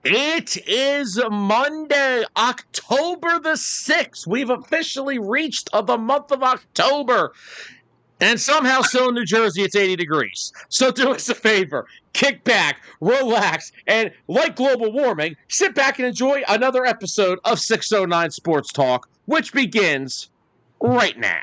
It is Monday, October the 6th. We've officially reached the month of October. And somehow still in New Jersey, it's 80 degrees. So do us a favor, kick back, relax, and like global warming, sit back and enjoy another episode of 609 Sports Talk, which begins right now.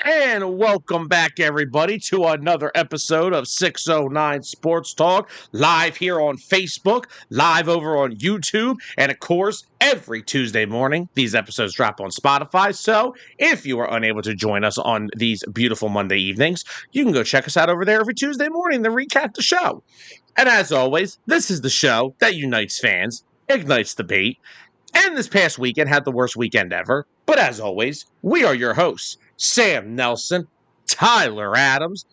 And welcome back, everybody, to another episode of 609 Sports Talk, live here on Facebook, live over on YouTube, and of course, every Tuesday morning, these episodes drop on Spotify. So if you are unable to join us on these beautiful Monday evenings, you can go check us out over there every Tuesday morning to recap the show. And as always, this is the show that unites fans, ignites debate, and this past weekend had the worst weekend ever. But as always, we are your hosts, Sam Nelson, Tyler Adams.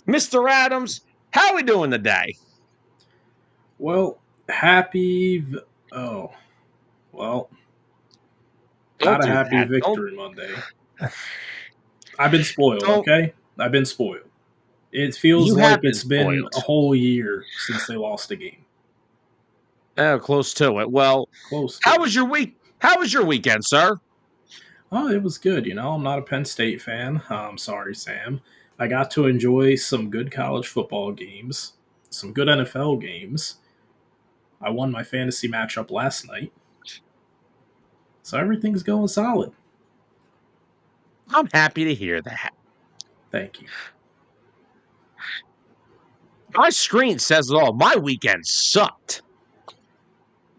Mr. Adams, how are we doing today? Well, not a happy victory Monday. I've been spoiled, okay? I've been spoiled. It feels like it's been a whole year since they lost a game. Oh, close to it. Well, how was your week? How was your weekend, sir? Oh, it was good. I'm not a Penn State fan. I'm sorry, Sam. I got to enjoy some good college football games, some good NFL games. I won my fantasy matchup last night. So everything's going solid. I'm happy to hear that. Thank you. My screen says it all. My weekend sucked.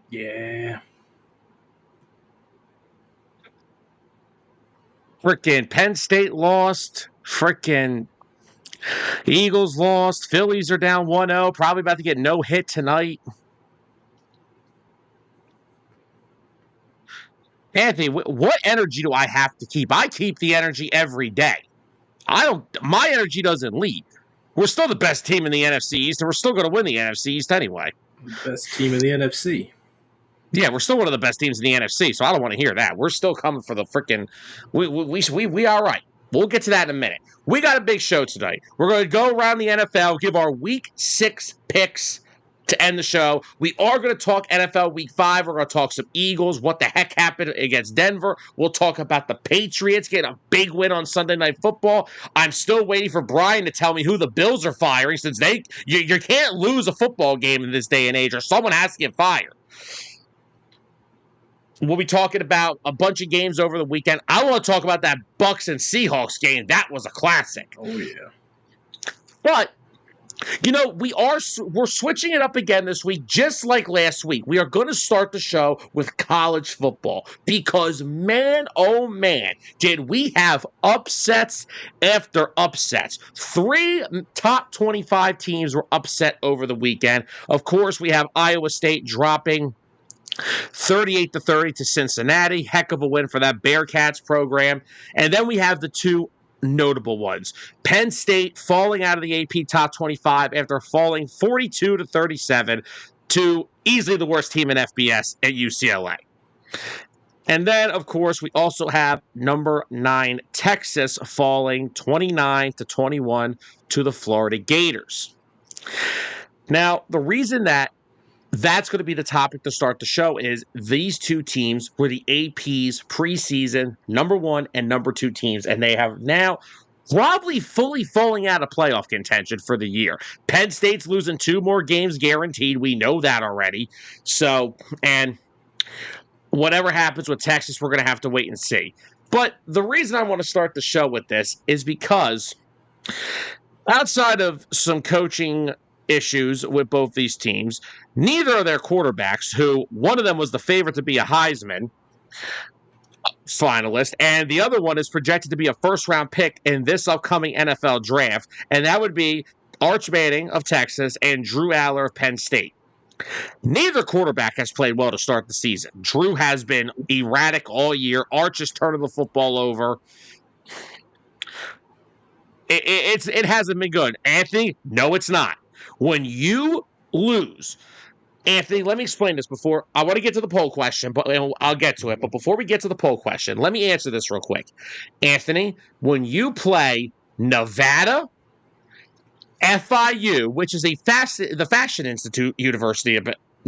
Yeah. Frickin' Penn State lost. Frickin' Eagles lost. Phillies are down 1-0. Probably about to get no hit tonight. Anthony, what energy do I have to keep? I keep the energy every day. My energy doesn't leave. We're still the best team in the NFC East, and we're still going to win the NFC East anyway. Best team in the NFC. Yeah, we're still one of the best teams in the NFC, so I don't want to hear that. We're still coming for the freaking. We all right. We'll get to that in a minute. We got a big show tonight. We're going to go around the NFL, give our Week 6 picks to end the show. We are going to talk NFL Week 5. We're going to talk some Eagles, what the heck happened against Denver. We'll talk about the Patriots getting a big win on Sunday Night Football. I'm still waiting for Brian to tell me who the Bills are firing, since you can't lose a football game in this day and age, or someone has to get fired. We'll be talking about a bunch of games over the weekend. I want to talk about that Bucs and Seahawks game. That was a classic. Oh, yeah. But, we're switching it up again this week, just like last week. We are going to start the show with college football because, man, oh, man, did we have upsets after upsets. 3 top 25 teams were upset over the weekend. Of course, we have Iowa State dropping 38-30 to Cincinnati. Heck of a win for that Bearcats program. And then we have the two notable ones. Penn State falling out of the AP top 25 after falling 42-37 to easily the worst team in FBS at UCLA. And then, of course, we also have number 9 Texas falling 29-21 to the Florida Gators. Now, the reason that's going to be the topic to start the show is these two teams were the AP's preseason number 1 and number 2 teams, and they have now probably fully falling out of playoff contention for the year. Penn State's losing 2 more games guaranteed. We know that already. So, and whatever happens with Texas, we're going to have to wait and see. But the reason I want to start the show with this is because outside of some coaching issues with both these teams, neither of their quarterbacks, who one of them was the favorite to be a Heisman finalist, and the other one is projected to be a first-round pick in this upcoming NFL draft, and that would be Arch Manning of Texas and Drew Aller of Penn State. Neither quarterback has played well to start the season. Drew has been erratic all year. Arch is turning the football over. It hasn't been good. Anthony, no, it's not. When you lose, Anthony, let me explain this before I want to get to the poll question, but I'll get to it. But before we get to the poll question, let me answer this real quick. Anthony, when you play Nevada, FIU, which is the Fashion Institute University,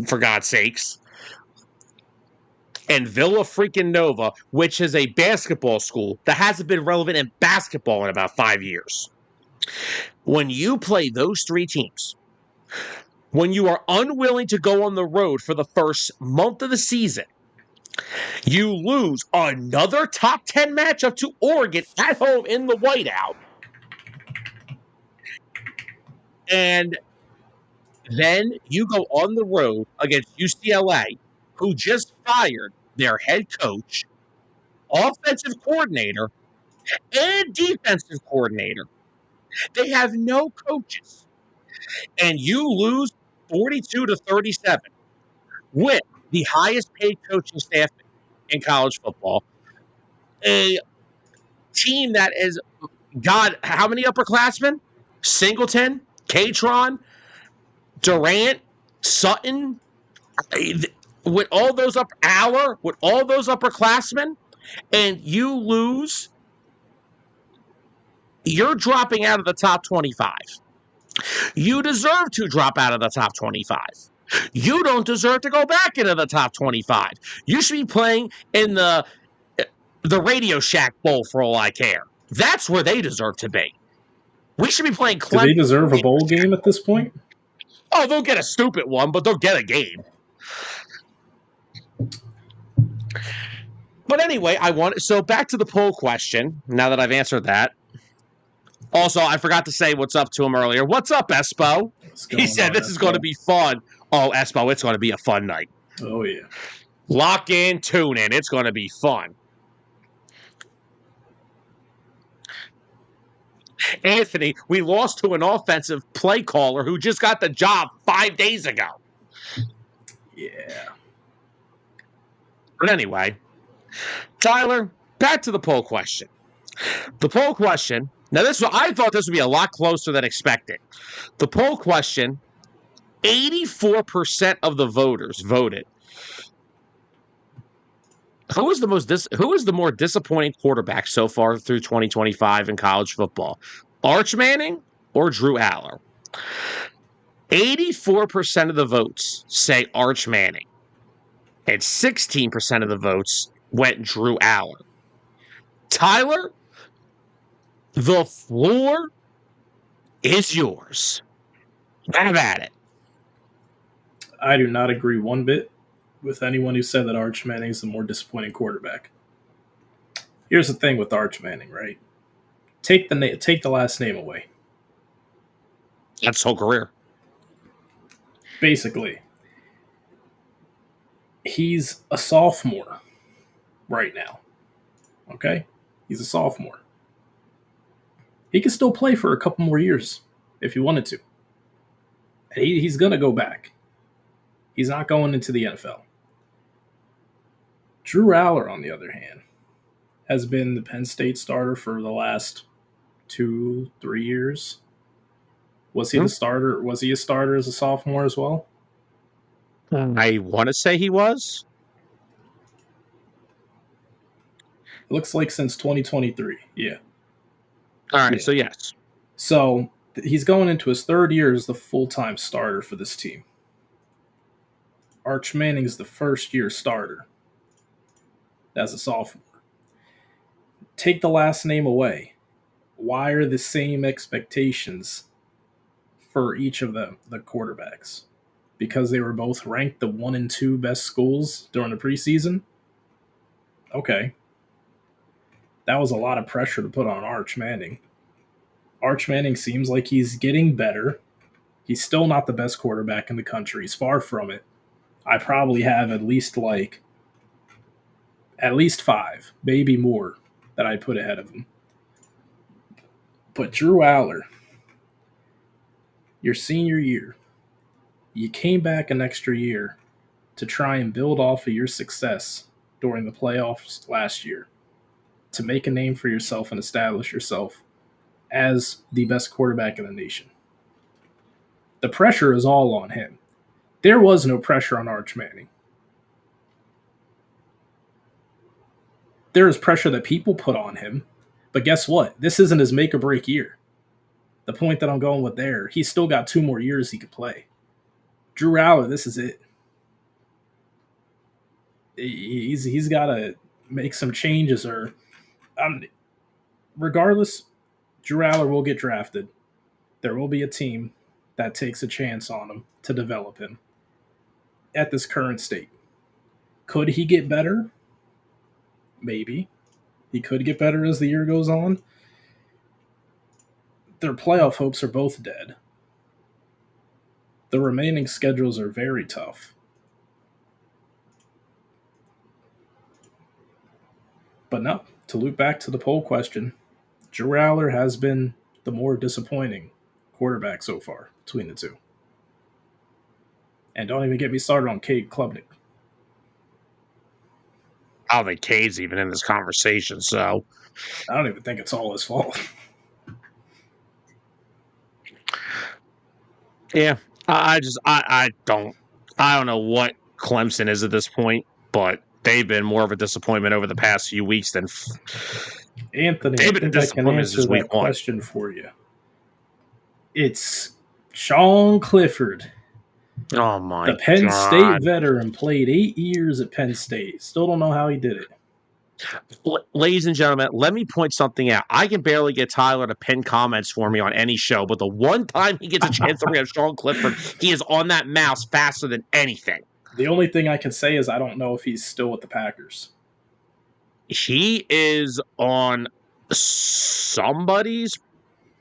for God's sakes, and Villa freaking Nova, which is a basketball school that hasn't been relevant in basketball in about 5 years. When you play those three teams, when you are unwilling to go on the road for the first month of the season, you lose another top 10 matchup to Oregon at home in the whiteout. And then you go on the road against UCLA, who just fired their head coach, offensive coordinator, and defensive coordinator. They have no coaches. And you lose 42-37 with the highest paid coaching staff in college football. A team that is, God, how many upperclassmen? Singleton, Katron, Durant, Sutton, with all those Aller, with all those upperclassmen, and you lose, you're dropping out of the top 25. You deserve to drop out of the top 25. You don't deserve to go back into the top 25. You should be playing in the Radio Shack Bowl for all I care. That's where they deserve to be. We should be playing Do Clemson. they deserve a bowl game at this point? Oh, they'll get a stupid one, but they'll get a game. But anyway, so back to the poll question, now that I've answered that. Also, I forgot to say what's up to him earlier. What's up, Espo? He said this is going to be fun. Oh, Espo, it's going to be a fun night. Oh, yeah. Lock in, tune in. It's going to be fun. Anthony, we lost to an offensive play caller who just got the job 5 days ago. Yeah. But anyway, Tyler, back to the poll question. The poll question, now I thought this would be a lot closer than expected. The poll question, 84% of the voters voted. Who is the more disappointing quarterback so far through 2025 in college football? Arch Manning or Drew Aller? 84% of the votes say Arch Manning, and 16% of the votes went Drew Aller. Tyler, the floor is yours. Have at it. I do not agree one bit with anyone who said that Arch Manning is the more disappointing quarterback. Here's the thing with Arch Manning, right? Take the last name away. That's his whole career. Basically, he's a sophomore right now. Okay? He's a sophomore. He can still play for a couple more years if he wanted to. And he's going to go back. He's not going into the NFL. Drew Aller, on the other hand, has been the Penn State starter for the last 2-3 years. Was he the starter? Was he a starter as a sophomore as well? I want to say he was. It looks like since 2023. Yeah. All right, Yeah. so yes. So he's going into his third year as the full-time starter for this team. Arch Manning's the first-year starter as a sophomore. Take the last name away. Why are the same expectations for each of them, the quarterbacks? Because they were both ranked the 1 and 2 best schools during the preseason? Okay. That was a lot of pressure to put on Arch Manning. Arch Manning seems like he's getting better. He's still not the best quarterback in the country. He's far from it. I probably have at least 5, maybe more, that I put ahead of him. But Drew Aller, Your senior year, you came back an extra year to try and build off of your success during the playoffs last year to make a name for yourself and establish yourself as the best quarterback in the nation. The pressure is all on him. There was no pressure on Arch Manning. There is pressure that people put on him, but guess what? This isn't his make or break year. The point that I'm going with there, he's still got 2 more years he could play. Drew Aller, this is it. He's got to make some changes, or regardless, Drew Aller will get drafted. There will be a team that takes a chance on him to develop him at this current state. Could he get better? Maybe. He could get better as the year goes on. Their playoff hopes are both dead. The remaining schedules are very tough. But no, to loop back to the poll question, Drew Aller has been the more disappointing quarterback so far between the two. And don't even get me started on Cade Klubnik. I don't think Cade's even in this conversation, so I don't even think it's all his fault. yeah. I don't know what Clemson is at this point, but they've been more of a disappointment over the past few weeks than Anthony, I they've been a think I can disappointment answer since week that one. question for you. It's Sean Clifford. Oh my The Penn God. State veteran played 8 years at Penn State. Still don't know how he did it. Ladies and gentlemen, let me point something out. I can barely get Tyler to pin comments for me on any show, but the one time he gets a chance to bring up Sean Clifford, he is on that mouse faster than anything. The only thing I can say is I don't know if he's still with the Packers. He is on somebody's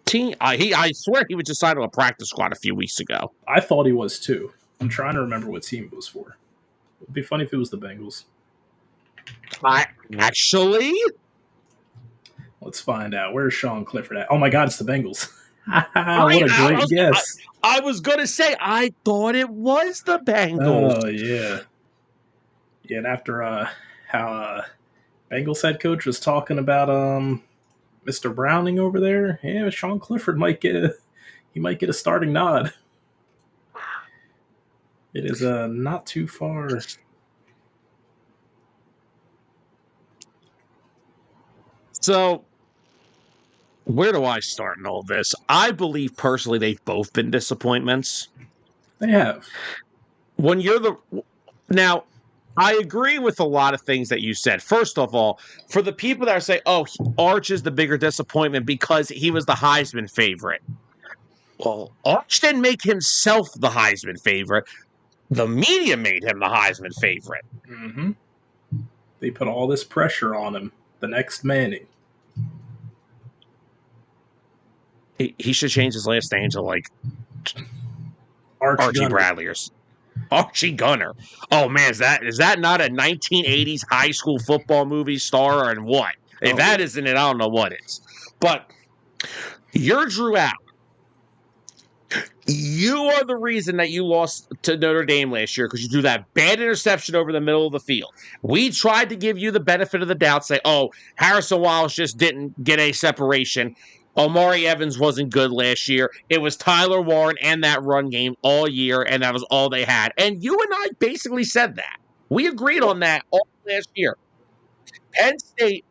team. I swear he was just signed on a practice squad a few weeks ago. I thought he was too. I'm trying to remember what team it was for. It'd be funny if it was the Bengals. I actually. Let's find out. Where's Sean Clifford at? Oh my God, it's the Bengals. I, What a I, great was, guess. I was going to say, I thought it was the Bengals. Oh, yeah. Yeah, and after how Bengals head coach was talking about Mr. Browning over there, yeah, Sean Clifford might get a starting nod. It is not too far. So, where do I start in all this? I believe personally they've both been disappointments. They have. When you're the now, I agree with a lot of things that you said. First of all, for the people that are saying, "Oh, Arch is the bigger disappointment because he was the Heisman favorite," well, Arch didn't make himself the Heisman favorite. The media made him the Heisman favorite. Mm-hmm. They put all this pressure on him. The next Manning. He should change his last name to like Arch Archie Gunner. Bradley or Archie Gunner. Oh man, is that not a 1980s high school football movie star and what? If Oh, that yeah. isn't it, I don't know what is. But you're Drew Out. You are the reason that you lost to Notre Dame last year because you threw that bad interception over the middle of the field. We tried to give you the benefit of the doubt, say, oh, Harrison Wallace just didn't get a separation. Omari Evans wasn't good last year. It was Tyler Warren and that run game all year, and that was all they had. And you and I basically said that. We agreed on that all last year. Penn State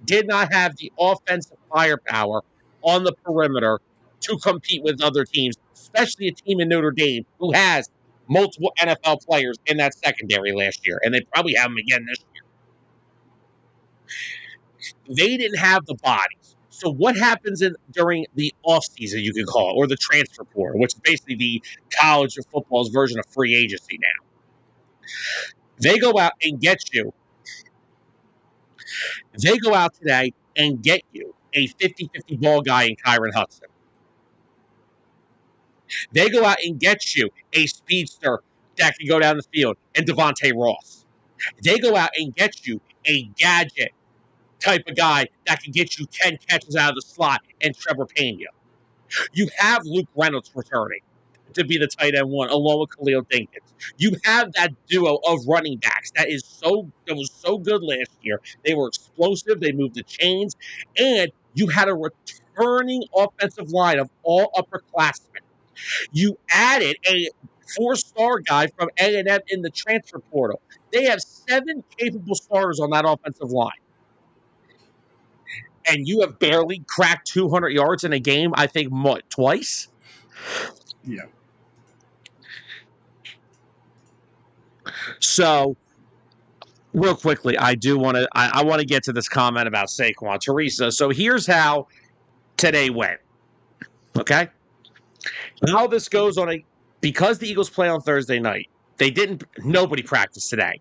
did not have the offensive firepower on the perimeter to compete with other teams, especially a team in Notre Dame who has multiple NFL players in that secondary last year, and they probably have them again this year. They didn't have the bodies. So what happens during the offseason, you could call it, or the transfer portal, which is basically the college of football's version of free agency now. They go out and get you. They go out today and get you a 50-50 ball guy in Kyron Hudson. They go out and get you a speedster that can go down the field and Devontae Ross. They go out and get you a gadget type of guy that can get you 10 catches out of the slot and Trevor Pena. You have Luke Reynolds returning. to be the tight end one, along with Khalil Dinkins. You have that duo of running backs that was so good last year. They were explosive, they moved the chains, and you had a returning offensive line of all upperclassmen. You added a four-star guy from A&M in the transfer portal. They have 7 capable starters on that offensive line. And you have barely cracked 200 yards in a game, I think, twice? Yeah. So, real quickly, I want to get to this comment about Saquon. Teresa, so here's how today went. Okay? How this goes because the Eagles play on Thursday night, nobody practiced today.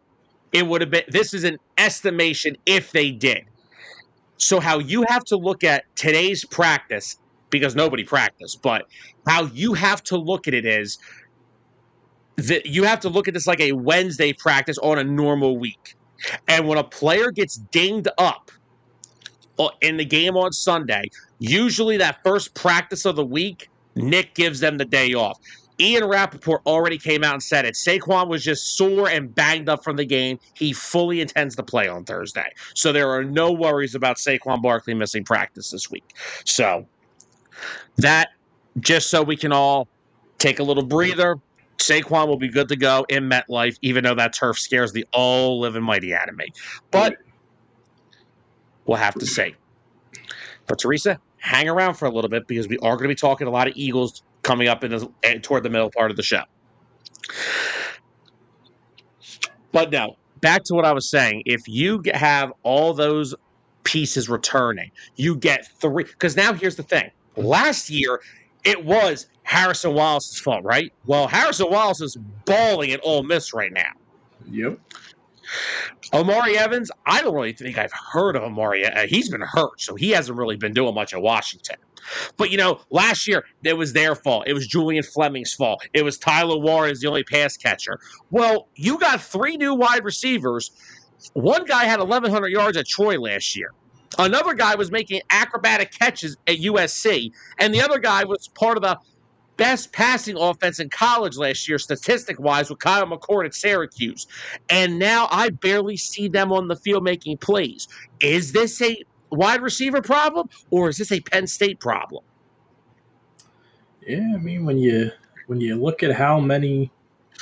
It would have been, this is an estimation if they did. So, how you have to look at today's practice, because nobody practiced, but how you have to look at it is that you have to look at this like a Wednesday practice on a normal week. And when a player gets dinged up in the game on Sunday, usually that first practice of the week, Nick gives them the day off. Ian Rappaport already came out and said it. Saquon was just sore and banged up from the game. He fully intends to play on Thursday. So there are no worries about Saquon Barkley missing practice this week. So that, just so we can all take a little breather, Saquon will be good to go in MetLife, even though that turf scares the all living mighty out of me. But we'll have to see. But Teresa, hang around for a little bit because we are going to be talking a lot of Eagles coming up toward the middle part of the show. But no, back to what I was saying. If you have all those pieces returning, you get 3. Because now here's the thing. Last year, it was Harrison Wallace's fault, right? Well, Harrison Wallace is balling at Ole Miss right now. Yep. Omari Evans, I don't really think I've heard of Omari. He's been hurt, so he hasn't really been doing much at Washington. But, last year, it was their fault. It was Julian Fleming's fault. It was Tyler Warren as the only pass catcher. Well, you got 3 new wide receivers. One guy had 1,100 yards at Troy last year. Another guy was making acrobatic catches at USC. And the other guy was part of the best passing offense in college last year, statistic-wise, with Kyle McCord at Syracuse. And now I barely see them on the field making plays. Is this a wide receiver problem, or is this a Penn State problem? Yeah, I mean when you look at how many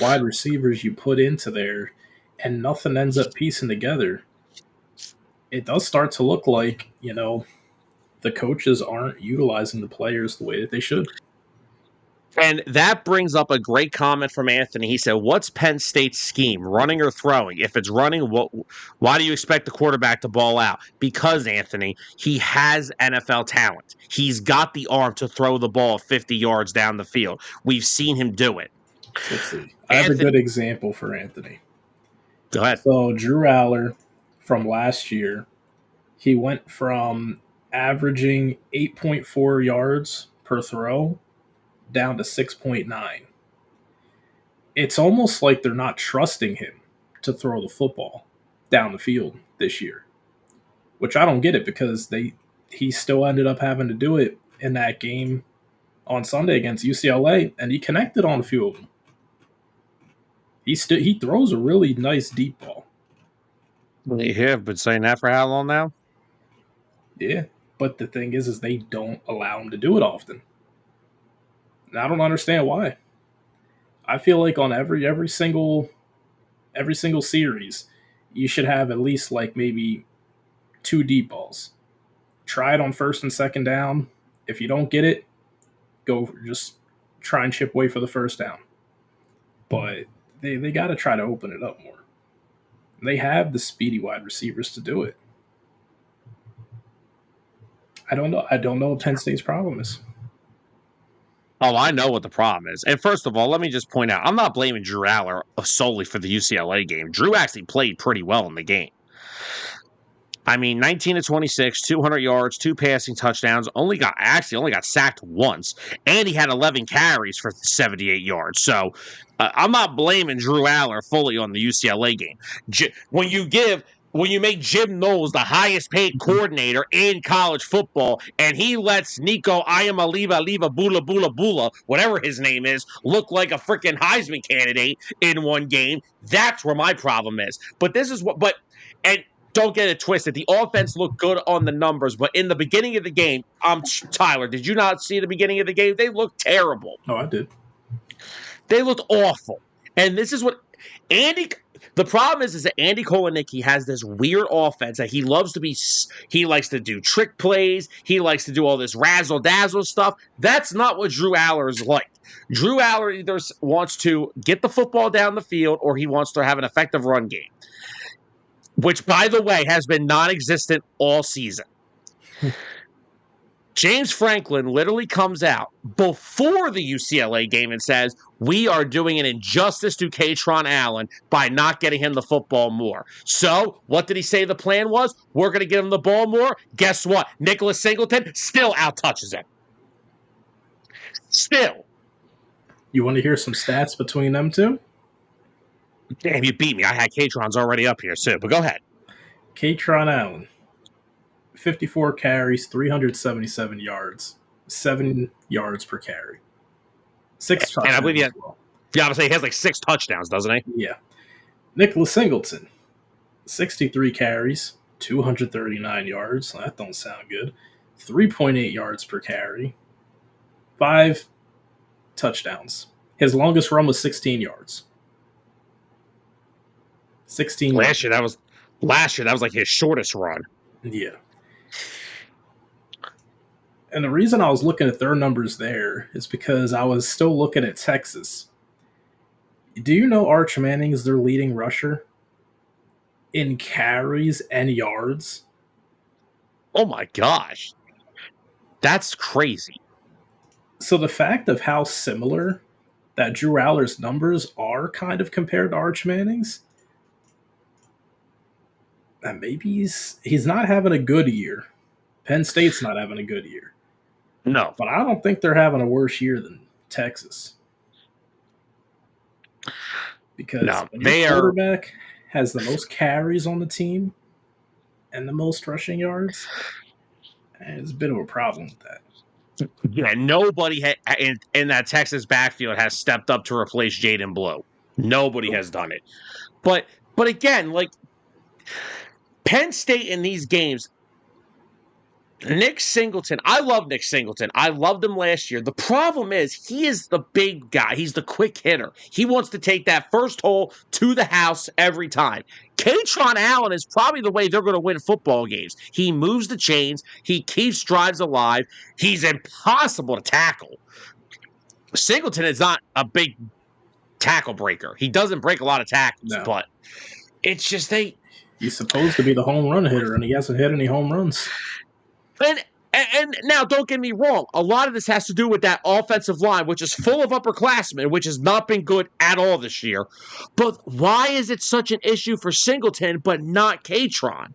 wide receivers you put into there and nothing ends up piecing together, it does start to look like, the coaches aren't utilizing the players the way that they should. And that brings up a great comment from Anthony. He said, what's Penn State's scheme, running or throwing? If it's running, why do you expect the quarterback to ball out? Because, Anthony, he has NFL talent. He's got the arm to throw the ball 50 yards down the field. We've seen him do it. So let's see. I have a good example for Anthony. Go ahead. So Drew Aller from last year, he went from averaging 8.4 yards per throw down to 6.9. It's almost like they're not trusting him to throw the football down the field this year, which I don't get it because he still ended up having to do it in that game on Sunday against UCLA, and he connected on a few of them. He throws a really nice deep ball. You have been saying that for how long now? Yeah, but the thing is they don't allow him to do it often. And I don't understand why. I feel like on every single series, you should have at least like maybe 2 deep balls. Try it on first and second down. If you don't get it, go just try and chip away for the first down. But they got to try to open it up more. They have the speedy wide receivers to do it. I don't know what Penn State's problem is. Oh, I know what the problem is. And first of all, let me just point out, I'm not blaming Drew Aller solely for the UCLA game. Drew actually played pretty well in the game. I mean, 19 to 26, 200 yards, 2 passing touchdowns, only got sacked once, and he had 11 carries for 78 yards. So I'm not blaming Drew Aller fully on the UCLA game. When you give when you make Jim Knowles the highest paid coordinator in college football, and he lets Nico Iamaleava Bula Bula, whatever his name is, look like a freaking Heisman candidate in one game, that's where my problem is. But this is what, and don't get it twisted. The offense looked good on the numbers, but in the beginning of the game, Tyler, did you not see the beginning of the game? They looked terrible. Oh, I did. They looked awful. And this is what the problem is that Andy Kolenicki has this weird offense that he loves to be, he likes to do trick plays. He likes to do all this razzle dazzle stuff. That's not what Drew Aller is like. Drew Aller either wants to get the football down the field or he wants to have an effective run game, which, by the way, has been non-existent all season. James Franklin literally comes out before the UCLA game and says, we are doing an injustice to Katron Allen by not getting him the football more. So, what did he say the plan was? We're going to give him the ball more. Guess what? Nicholas Singleton still out-touches him. Still. You want to hear some stats between them two? Damn, you beat me. I had Katron's already up here, too, but go ahead. Katron Allen, 54 carries, 377 yards, 7 yards per carry. 6 touchdowns. And I believe he has like 6 touchdowns, doesn't he? Yeah. Nicholas Singleton, 63 carries, 239 yards. That don't sound good. 3.8 yards per carry. 5 touchdowns. His longest run was 16 yards. 16 last year that was like his shortest run. Yeah. And the reason I was looking at their numbers there is because I was still looking at Texas. Do you know Arch Manning is their leading rusher in carries and yards? Oh my gosh. That's crazy. So the fact of how similar that Drew Aller's numbers are kind of compared to Arch Manning's, and maybe he's not having a good year. Penn State's not having a good year. No. But I don't think they're having a worse year than Texas. Because when your quarterback has the most carries on the team and the most rushing yards, there's a bit of a problem with that. Yeah, nobody in that Texas backfield has stepped up to replace Jaden Blue. Nobody has done it. But again, like Penn State in these games, Nick Singleton, I love Nick Singleton. I loved him last year. The problem is he is the big guy. He's the quick hitter. He wants to take that first hole to the house every time. Katron Allen is probably the way they're going to win football games. He moves the chains. He keeps drives alive. He's impossible to tackle. Singleton is not a big tackle breaker. He doesn't break a lot of tackles, but it's just He's supposed to be the home run hitter, and he hasn't hit any home runs. And now, don't get me wrong. A lot of this has to do with that offensive line, which is full of upperclassmen, which has not been good at all this year. But why is it such an issue for Singleton but not Katron?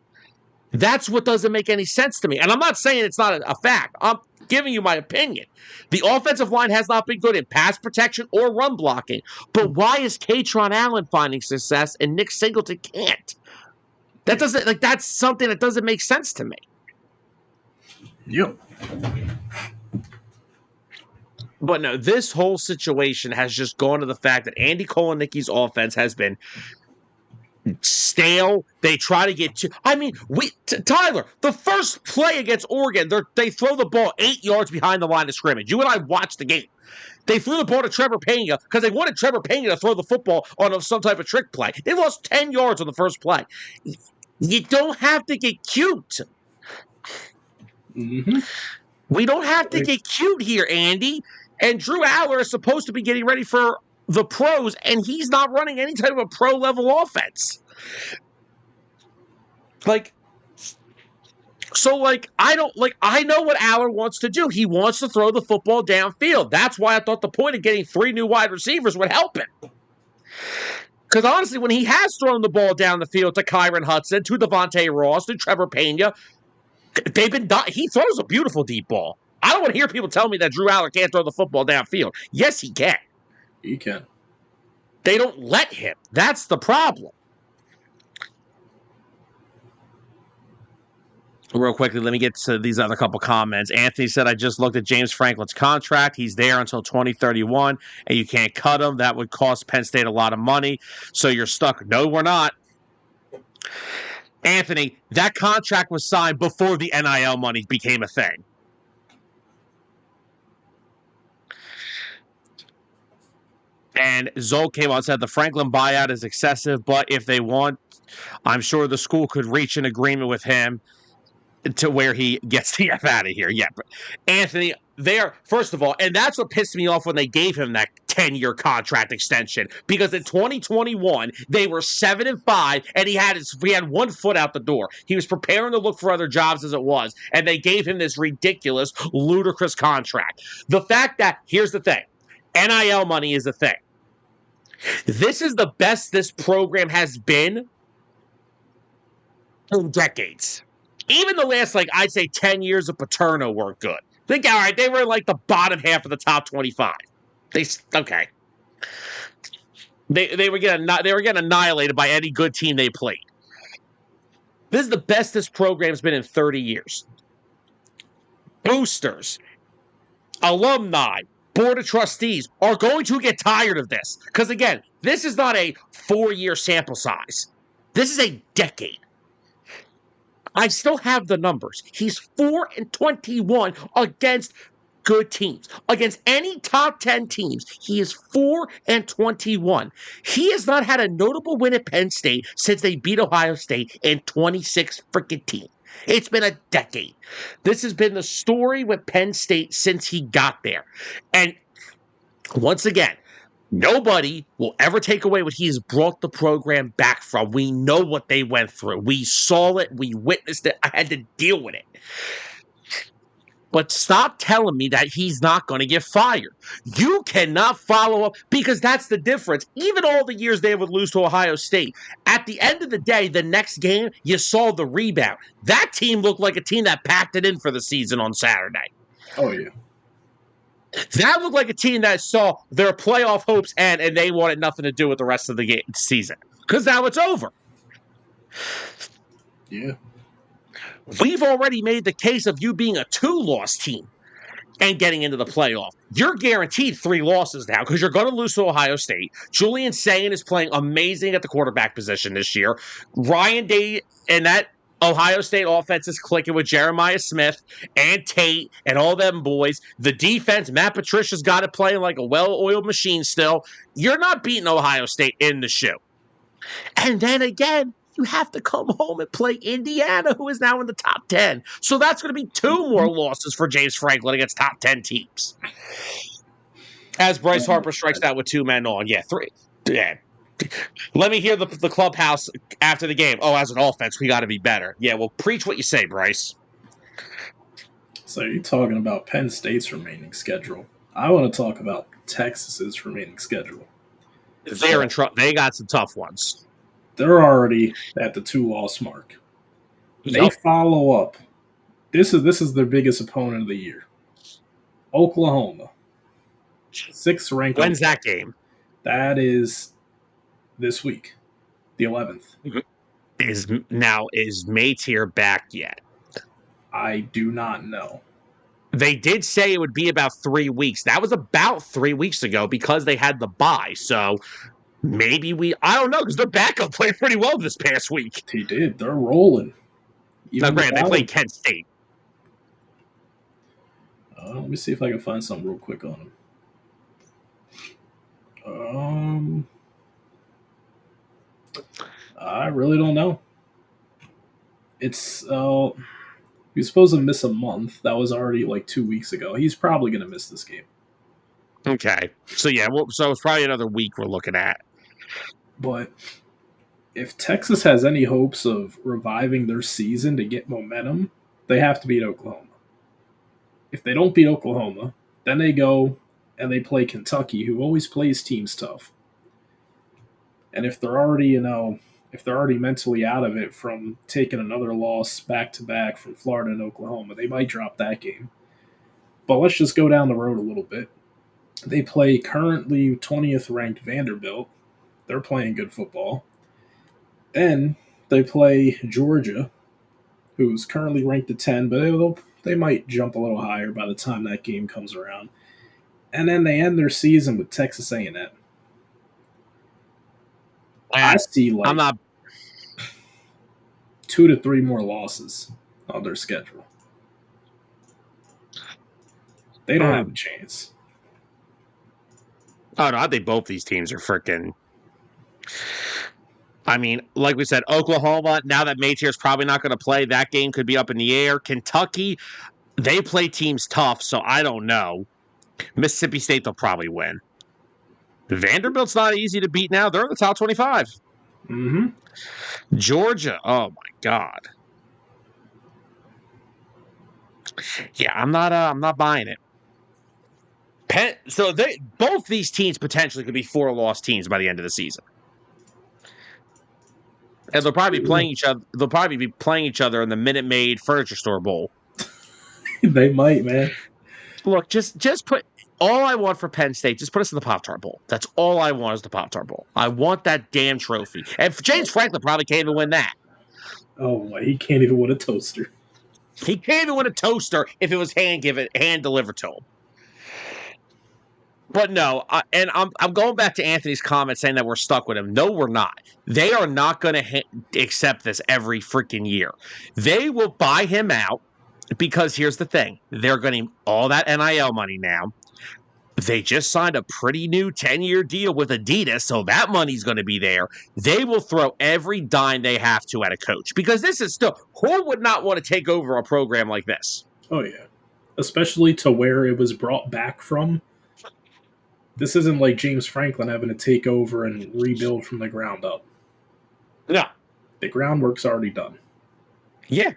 That's what doesn't make any sense to me. And I'm not saying it's not a fact. I'm giving you my opinion. The offensive line has not been good in pass protection or run blocking. But why is Katron Allen finding success and Nick Singleton can't? That's something that doesn't make sense to me. Yep. But no, this whole situation has just gone to the fact that Andy Kolenicki's offense has been stale. They try to get to. I mean, Tyler, the first play against Oregon, they throw the ball 8 yards behind the line of scrimmage. You and I watched the game. They threw the ball to Trevor Pena because they wanted Trevor Pena to throw the football on some type of trick play. They lost 10 yards on the first play. You don't have to get cute. Mm-hmm. We don't have to get cute here, Andy. And Drew Aller is supposed to be getting ready for the pros, and he's not running any type of a pro-level offense. I know what Aller wants to do. He wants to throw the football downfield. That's why I thought the point of getting 3 new wide receivers would help him. Because honestly, when he has thrown the ball down the field to Kyron Hudson, to Devontae Ross, to Trevor Pena, he throws a beautiful deep ball. I don't want to hear people tell me that Drew Aller can't throw the football downfield. Yes, he can. He can. They don't let him. That's the problem. Real quickly, let me get to these other couple comments. Anthony said, I just looked at James Franklin's contract. He's there until 2031, and you can't cut him. That would cost Penn State a lot of money. So you're stuck. No, we're not. Anthony, that contract was signed before the NIL money became a thing. And Zoe came on and said the Franklin buyout is excessive, but if they want, I'm sure the school could reach an agreement with him to where he gets the F out of here. Yeah, but Anthony, first of all, and that's what pissed me off when they gave him that 10-year contract extension, because in 2021 they were 7-5, and he had one foot out the door. He was preparing to look for other jobs as it was, and they gave him this ridiculous, ludicrous contract. The fact that, here's the thing, NIL money is a thing. This is the best this program has been in decades. Even the last, I'd say 10 years of Paterno weren't good. Think, all right, they were in the bottom half of the top 25. Okay. They were getting annihilated by any good team they played. This is the best this program's been in 30 years. Boosters, alumni, board of trustees are going to get tired of this. Because, again, this is not a 4-year sample size. This is a decade. I still have the numbers. He's 4-21 against good teams. Against any top 10 teams, he is 4-21. He has not had a notable win at Penn State since they beat Ohio State in 26 freaking teams. It's been a decade. This has been the story with Penn State since he got there. And once again, nobody will ever take away what he has brought the program back from. We know what they went through. We saw it. We witnessed it. I had to deal with it. But stop telling me that he's not going to get fired. You cannot follow up, because that's the difference. Even all the years they would lose to Ohio State, at the end of the day, the next game, you saw the rebound. That team looked like a team that packed it in for the season on Saturday. Oh, yeah. That looked like a team that saw their playoff hopes end, and they wanted nothing to do with the rest of the season, because now it's over. Yeah. We've already made the case of you being a 2-loss team and getting into the playoff. You're guaranteed 3 losses now, because you're going to lose to Ohio State. Julian Sayin is playing amazing at the quarterback position this year. Ryan Day and that Ohio State offense is clicking with Jeremiah Smith and Tate and all them boys. The defense, Matt Patricia's got it playing like a well-oiled machine still. You're not beating Ohio State in the shoe. And then again, you have to come home and play Indiana, who is now in the top 10. So that's going to be 2 more losses for James Franklin against top 10 teams. As Bryce Harper strikes out with 2 men on. Yeah, 3. Yeah. Let me hear the clubhouse after the game. Oh, as an offense, we got to be better. Yeah, well, preach what you say, Bryce. So you're talking about Penn State's remaining schedule. I want to talk about Texas's remaining schedule. They're in trouble. They got some tough ones. They're already at the 2-loss mark. They follow up. This is their biggest opponent of the year. Oklahoma. 6th ranked. When's that game? That is this week, the 11th. Is Maytier back yet? I do not know. They did say it would be about 3 weeks. That was about 3 weeks ago, because they had the bye. So maybe I don't know, because their backup played pretty well this past week. He did. They're rolling. Now, granted, they played Kent State. Let me see if I can find something real quick on them. I really don't know. It's he was supposed to miss a month. That was already 2 weeks ago. He's probably going to miss this game. Okay. So, yeah, so it's probably another week we're looking at. But if Texas has any hopes of reviving their season to get momentum, they have to beat Oklahoma. If they don't beat Oklahoma, then they go and they play Kentucky, who always plays teams tough. And if they're already, mentally out of it from taking another loss back-to-back from Florida and Oklahoma, they might drop that game. But let's just go down the road a little bit. They play currently 20th ranked Vanderbilt. They're playing good football. Then they play Georgia, who's currently ranked at 10, but they might jump a little higher by the time that game comes around. And then they end their season with Texas A&M. I Eh, see I'm like not. 2 to 3 more losses on their schedule. They don't have a chance. Oh no, I think both these teams are freaking. I mean, like we said, Oklahoma. Now that Maytier's probably not going to play, that game could be up in the air. Kentucky, they play teams tough, so I don't know. Mississippi State, they'll probably win. Vanderbilt's not easy to beat now. They're in the top 25. Mm-hmm. Georgia, oh my God. Yeah, I'm not buying it. So they both these teams potentially could be 4 loss teams by the end of the season. And they'll probably be playing each other. They'll probably be playing each other in the Minute Maid Furniture Store Bowl. They might, man. Look, just put all I want for Penn State. Just put us in the Pop-Tart Bowl. That's all I want is the Pop-Tart Bowl. I want that damn trophy. And James Franklin probably can't even win that. Oh my, he can't even win a toaster. He can't even win a toaster if it was hand delivered to him. But no, and I'm going back to Anthony's comment saying that we're stuck with him. No, we're not. They are not going to accept this every freaking year. They will buy him out because here's the thing: they're getting all that NIL money now. They just signed a pretty new 10-year deal with Adidas, so that money's going to be there. They will throw every dime they have to at a coach because this is still who would not want to take over a program like this? Oh yeah, especially to where it was brought back from. This isn't like James Franklin having to take over and rebuild from the ground up. No. The groundwork's already done. Yeah.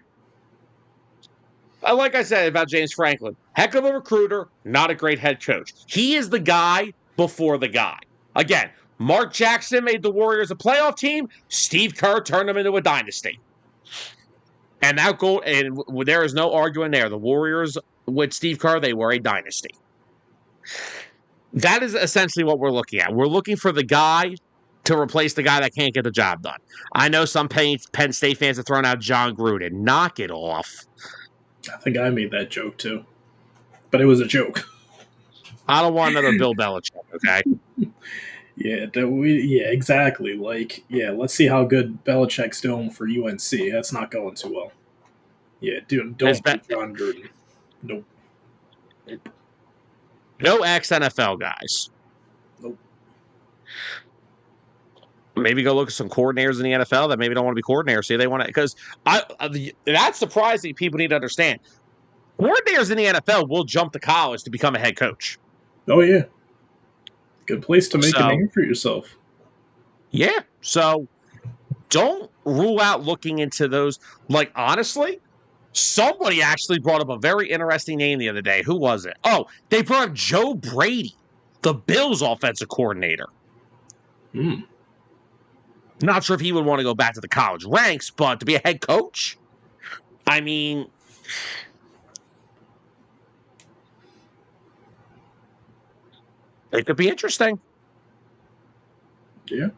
Like I said about James Franklin, heck of a recruiter, not a great head coach. He is the guy before the guy. Again, Mark Jackson made the Warriors a playoff team. Steve Kerr turned them into a dynasty. And there is no arguing there. The Warriors with Steve Kerr, they were a dynasty. That is essentially what we're looking at. We're looking for the guy to replace the guy that can't get the job done. I know some Penn State fans have thrown out John Gruden. Knock it off. I think I made that joke too, but it was a joke. I don't want another Bill Belichick, okay? Yeah, exactly. Like, yeah, let's see how good Belichick's doing for UNC. That's not going too well. Yeah, dude, don't be John Gruden. Nope. No ex-NFL guys. Nope. Maybe go look at some coordinators in the NFL that maybe don't want to be coordinators. See, they want to because that's surprising. People need to understand. Coordinators in the NFL will jump to college to become a head coach. Oh yeah, good place to make a name for yourself. Yeah, so don't rule out looking into those. Like honestly, somebody actually brought up a very interesting name the other day. Who was it? Oh, they brought up Joe Brady, the Bills' offensive coordinator. Not sure if he would want to go back to the college ranks, but to be a head coach, I mean, it could be interesting. Yeah.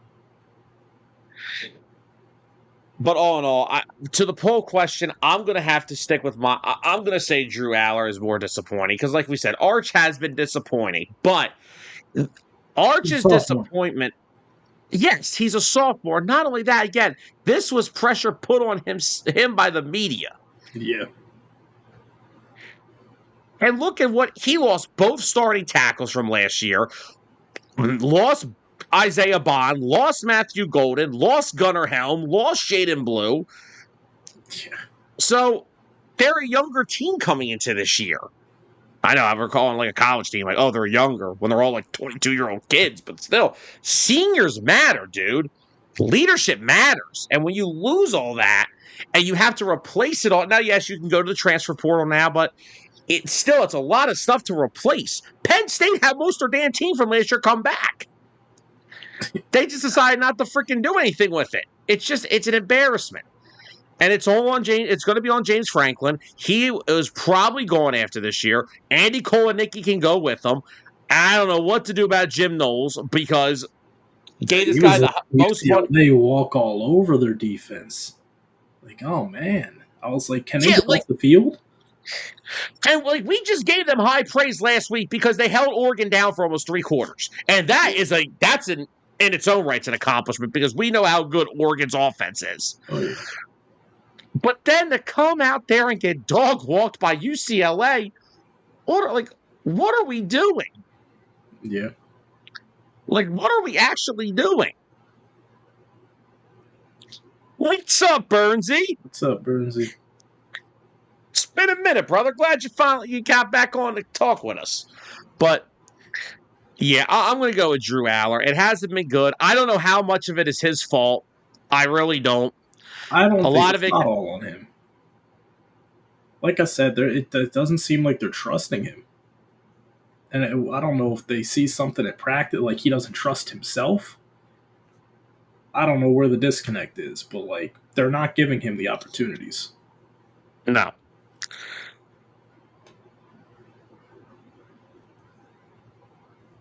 But all in all, to the poll question, I'm going to have to stick with I'm going to say Drew Aller is more disappointing because, like we said, Arch has been disappointing. But Arch's disappointment, yes, he's a sophomore. Not only that, again, this was pressure put on him by the media. Yeah. And look at what he lost both starting tackles from last year, lost Isaiah Bond, lost Matthew Golden, lost Gunnar Helm, lost Shaden Blue. Yeah. So they're a younger team coming into this year. I know I'm recalling like a college team, like, oh, they're younger when they're all like 22-year-old kids, but still, seniors matter, dude. Leadership matters. And when you lose all that and you have to replace it all, now, yes, you can go to the transfer portal now, but it's a lot of stuff to replace. Penn State had most of their damn team from last year come back. They just decided not to freaking do anything with it. It's an embarrassment. And it's all on James. It's going to be on James Franklin. He was probably going after this year. Andy Kolenicki can go with him. I don't know what to do about Jim Knowles because he gave this guy the most money. They walk all over their defense. Like, oh man, I was like, can they Yeah, get off the field? and like we just gave them high praise last week because they held Oregon down for almost 3 quarters, and that's in its own right's an accomplishment because we know how good Oregon's offense is. Oh yeah, But then to come out there and get dog walked by UCLA, what are we doing? yeah. Like, what are we actually doing? What's up, Bernsey? What's up, Burnsy? It's been a minute, brother. Glad you got back on to talk with us. But yeah, I'm going to go with Drew Aller. It hasn't been good. I don't know how much of it is his fault. I really don't. I don't A think lot of it's it. not all on him. Like I said, it doesn't seem like they're trusting him. And I don't know if they see something at practice, like he doesn't trust himself. I don't know where the disconnect is, but like they're not giving him the opportunities. No.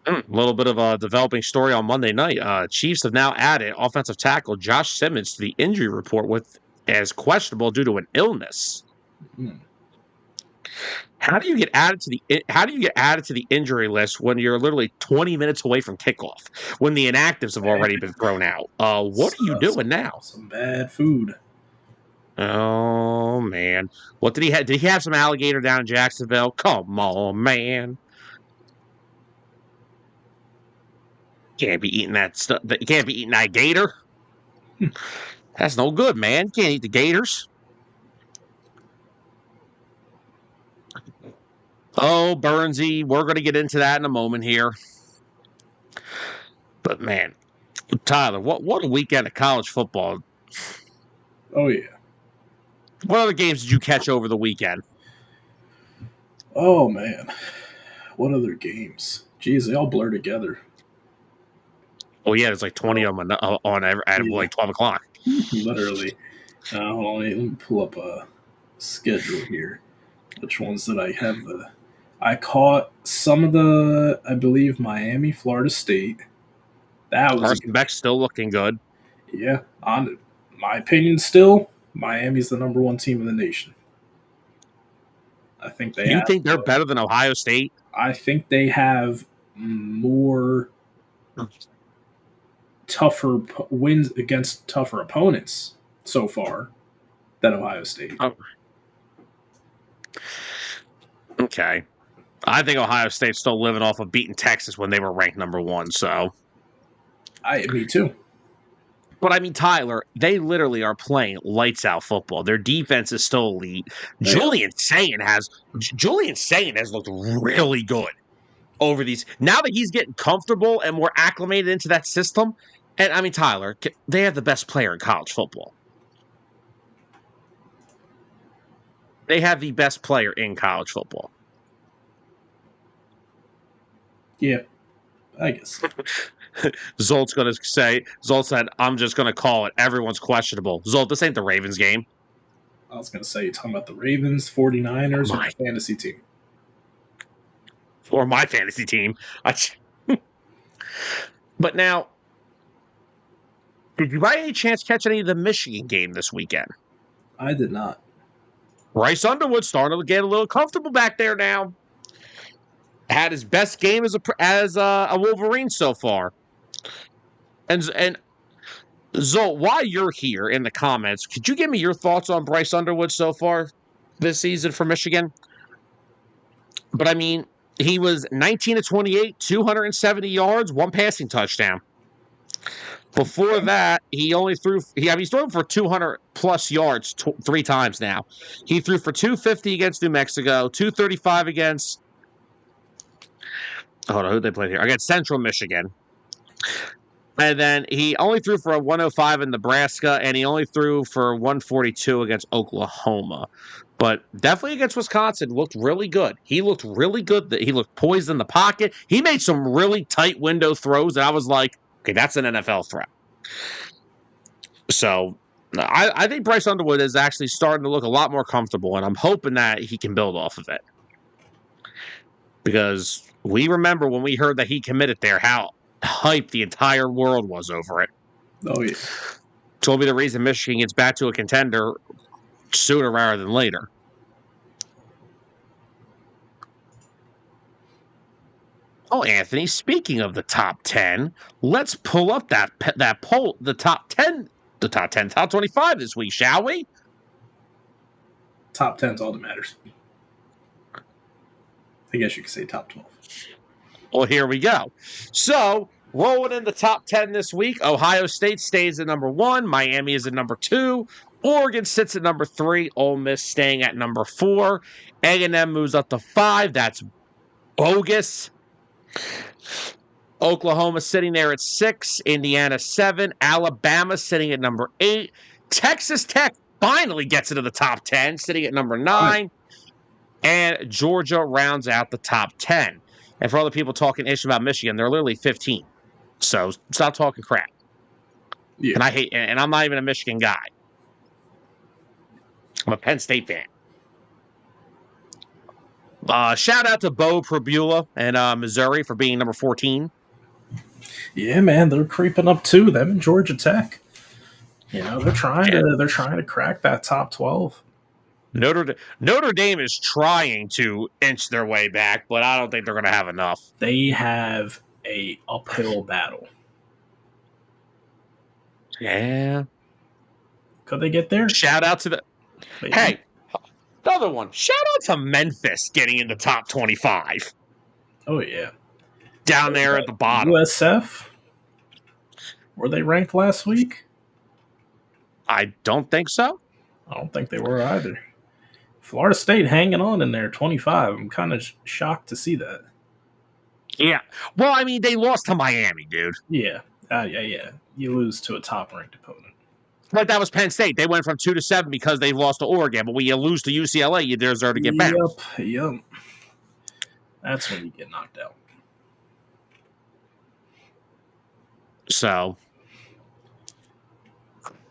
A little bit of a developing story on Monday night. Chiefs have now added offensive tackle Josh Simmons to the injury report as questionable due to an illness. Hmm. How do you get added to the injury list when you're literally 20 minutes away from kickoff? When the inactives have already been thrown out? What are you doing now? Some bad food. Oh man, what did he have? Did he have some alligator down in Jacksonville? Come on, man. Can't be eating that stuff. You can't be eating that gator. That's no good, man. You can't eat the gators. Oh, Bernsey, we're going to get into that in a moment here. But man, Tyler, what a weekend of college football. Oh yeah. What other games did you catch over the weekend? Oh man. What other games? Jeez, they all blur together. Oh yeah, there's like 20 of them at Yeah, like 12 o'clock. literally. Hold on, let me pull up a schedule here. Which ones did I have? I caught some of the, I believe, Miami, Florida State. That was a Carson good Beck's still looking good. game. Yeah, on my opinion, still Miami's the number one team in the nation. I think they You have. think they're better than Ohio State? I think they have more tougher wins against tougher opponents so far than Ohio State. Oh, okay. I think Ohio State's still living off of beating Texas when they were ranked number 1. So, Me too. but I mean, Tyler, they literally are playing lights out football. Their defense is still elite. They are. Julian Sayin has looked really good over these. Now that he's getting comfortable and more acclimated into that system, and I mean, Tyler, they have the best player in college football. They have the best player in college football. Yeah, I guess. Zolt's going to say, Zolt said, I'm just going to call it. Everyone's questionable. Zolt, this ain't the Ravens game. I was going to say, you're talking about the Ravens, 49ers, or My, the fantasy team. or my fantasy team. But now, did you by any chance catch any of the Michigan game this weekend? I did not. Bryce Underwood starting to get a little comfortable back there now. Had his best game as a Wolverine so far. And Zolt, while you're here in the comments, could you give me your thoughts on Bryce Underwood so far this season for Michigan? But I mean, he was 19 to 28, 270 yards, 1 passing touchdown. Before that, he's thrown for 200 plus yards 3 times now. He threw for 250 against New Mexico, 235 against, hold on, who they played here? Against Central Michigan. And then he only threw for a 105 in Nebraska, and he only threw for 142 against Oklahoma. But definitely against Wisconsin, looked really good. He looked really good. He looked poised in the pocket. He made some really tight window throws, and I was like, okay, that's an NFL threat. So I think Bryce Underwood is actually starting to look a lot more comfortable, and I'm hoping that he can build off of it. Because we remember when we heard that he committed there, how hyped the entire world was over it. Oh, yeah. Told me the reason Michigan gets back to a contender sooner rather than later. Oh, Anthony, speaking of the top 10, let's pull up that poll, the top 10, top 25 this week, shall we? Top 10's all that matters. I guess you could say top 12. Well, here we go. So, rolling in the top 10 this week, Ohio State stays at number 1, Miami is at number 2, Oregon sits at number 3, Ole Miss staying at number 4, A&M moves up to 5, that's bogus. Oklahoma sitting there at 6, Indiana 7, Alabama sitting at number 8, Texas Tech finally gets into the top 10, sitting at number 9, and Georgia rounds out the top 10. And for other people talking ish about Michigan, they're literally 15. So stop talking crap. Yeah. And I'm not even a Michigan guy. I'm a Penn State fan. Shout out to Bo Prabula and Missouri for being number 14. Yeah, man, they're creeping up too. Them and Georgia Tech. You know, they're trying to crack that top 12. Notre Dame is trying to inch their way back, but I don't think they're going to have enough. They have a uphill battle. Yeah. Could they get there? Shout out to the Maybe. Hey, another one. Shout out to Memphis getting in the top 25. Oh yeah. Down there at the bottom. USF? Were they ranked last week? I don't think so. I don't think they were either. Florida State hanging on in there, 25. I'm kind of shocked to see that. Yeah. Well, I mean, they lost to Miami, dude. Yeah. Yeah. You lose to a top-ranked opponent. Like that was Penn State. They went from 2 to 7 because they lost to Oregon. But when you lose to UCLA, you deserve to get better. Yep. That's when you get knocked out. So,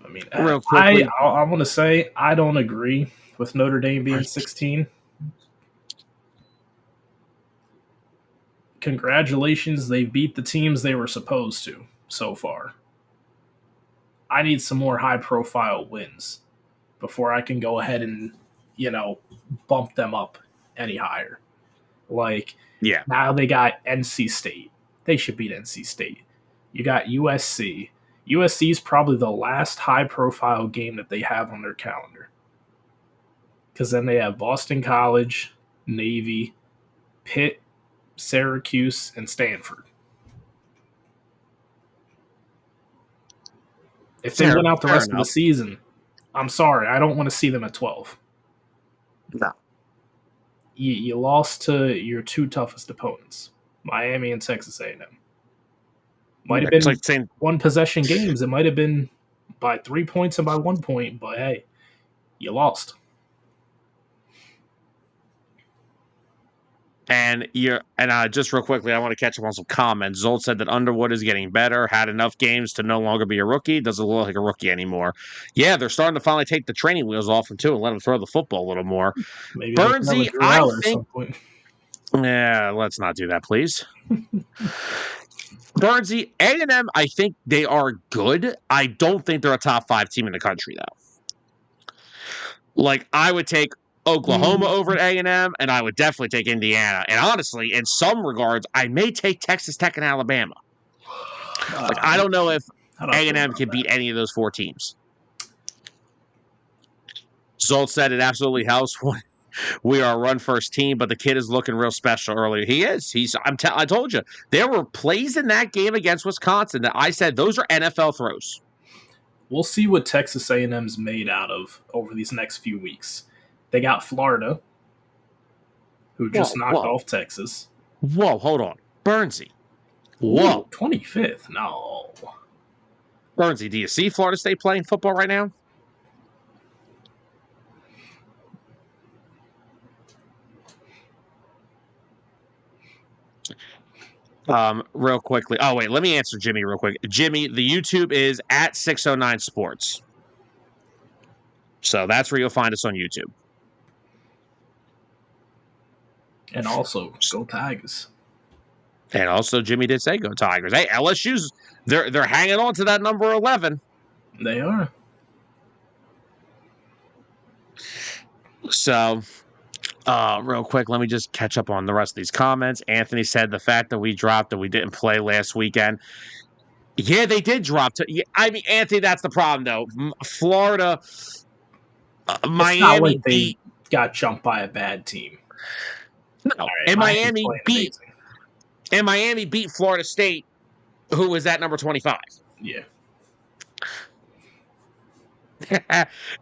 I mean, real quickly, I want to say I don't agree with Notre Dame being 16. Congratulations, they beat the teams they were supposed to so far. I need some more high-profile wins before I can go ahead and, bump them up any higher. Like, yeah. Now they got NC State. They should beat NC State. You got USC. USC is probably the last high-profile game that they have on their calendar. Because then they have Boston College, Navy, Pitt, Syracuse, and Stanford. If they win out the rest of the season, I'm sorry, I don't want to see them at 12. No. You lost to your two toughest opponents, Miami and Texas A&M. Might have been one-possession games. It might have been by 3 points and by 1 point, but hey, you lost. And just real quickly, I want to catch up on some comments. Zolt said that Underwood is getting better, had enough games to no longer be a rookie, doesn't look like a rookie anymore. Yeah, they're starting to finally take the training wheels off him too and let him throw the football a little more. Maybe Bernsey, I think. Yeah, let's not do that, please. Bernsey, A&M, I think they are good. I don't think they're a top 5 team in the country, though. Like, I would take Oklahoma over at A&M, and I would definitely take Indiana. And honestly, in some regards, I may take Texas Tech and Alabama. I don't know if A&M can beat any of those 4 teams. Zolt said it absolutely helps. We are a run-first team, but the kid is looking real special earlier. He is. I told you, there were plays in that game against Wisconsin that I said those are NFL throws. We'll see what Texas A&M's made out of over these next few weeks. They got Florida, who just knocked off Texas. Whoa, hold on. Bernsey. Whoa. Ooh, 25th? No. Bernsey, do you see Florida State playing football right now? Real quickly. Oh, wait, let me answer Jimmy real quick. Jimmy, the YouTube is at 609 Sports. So that's where you'll find us on YouTube. And also, go Tigers. And also, Jimmy did say go Tigers. Hey, LSU's, they're hanging on to that number 11. They are. So, real quick, let me just catch up on the rest of these comments. Anthony said the fact that we dropped that we didn't play last weekend. Yeah, they did drop. Yeah, I mean, Anthony, that's the problem, though. Florida, It's not Miami like they beat. got jumped by a bad team. No, All right, Miami's playing amazing. And Miami beat Florida State, who was at number 25. Yeah,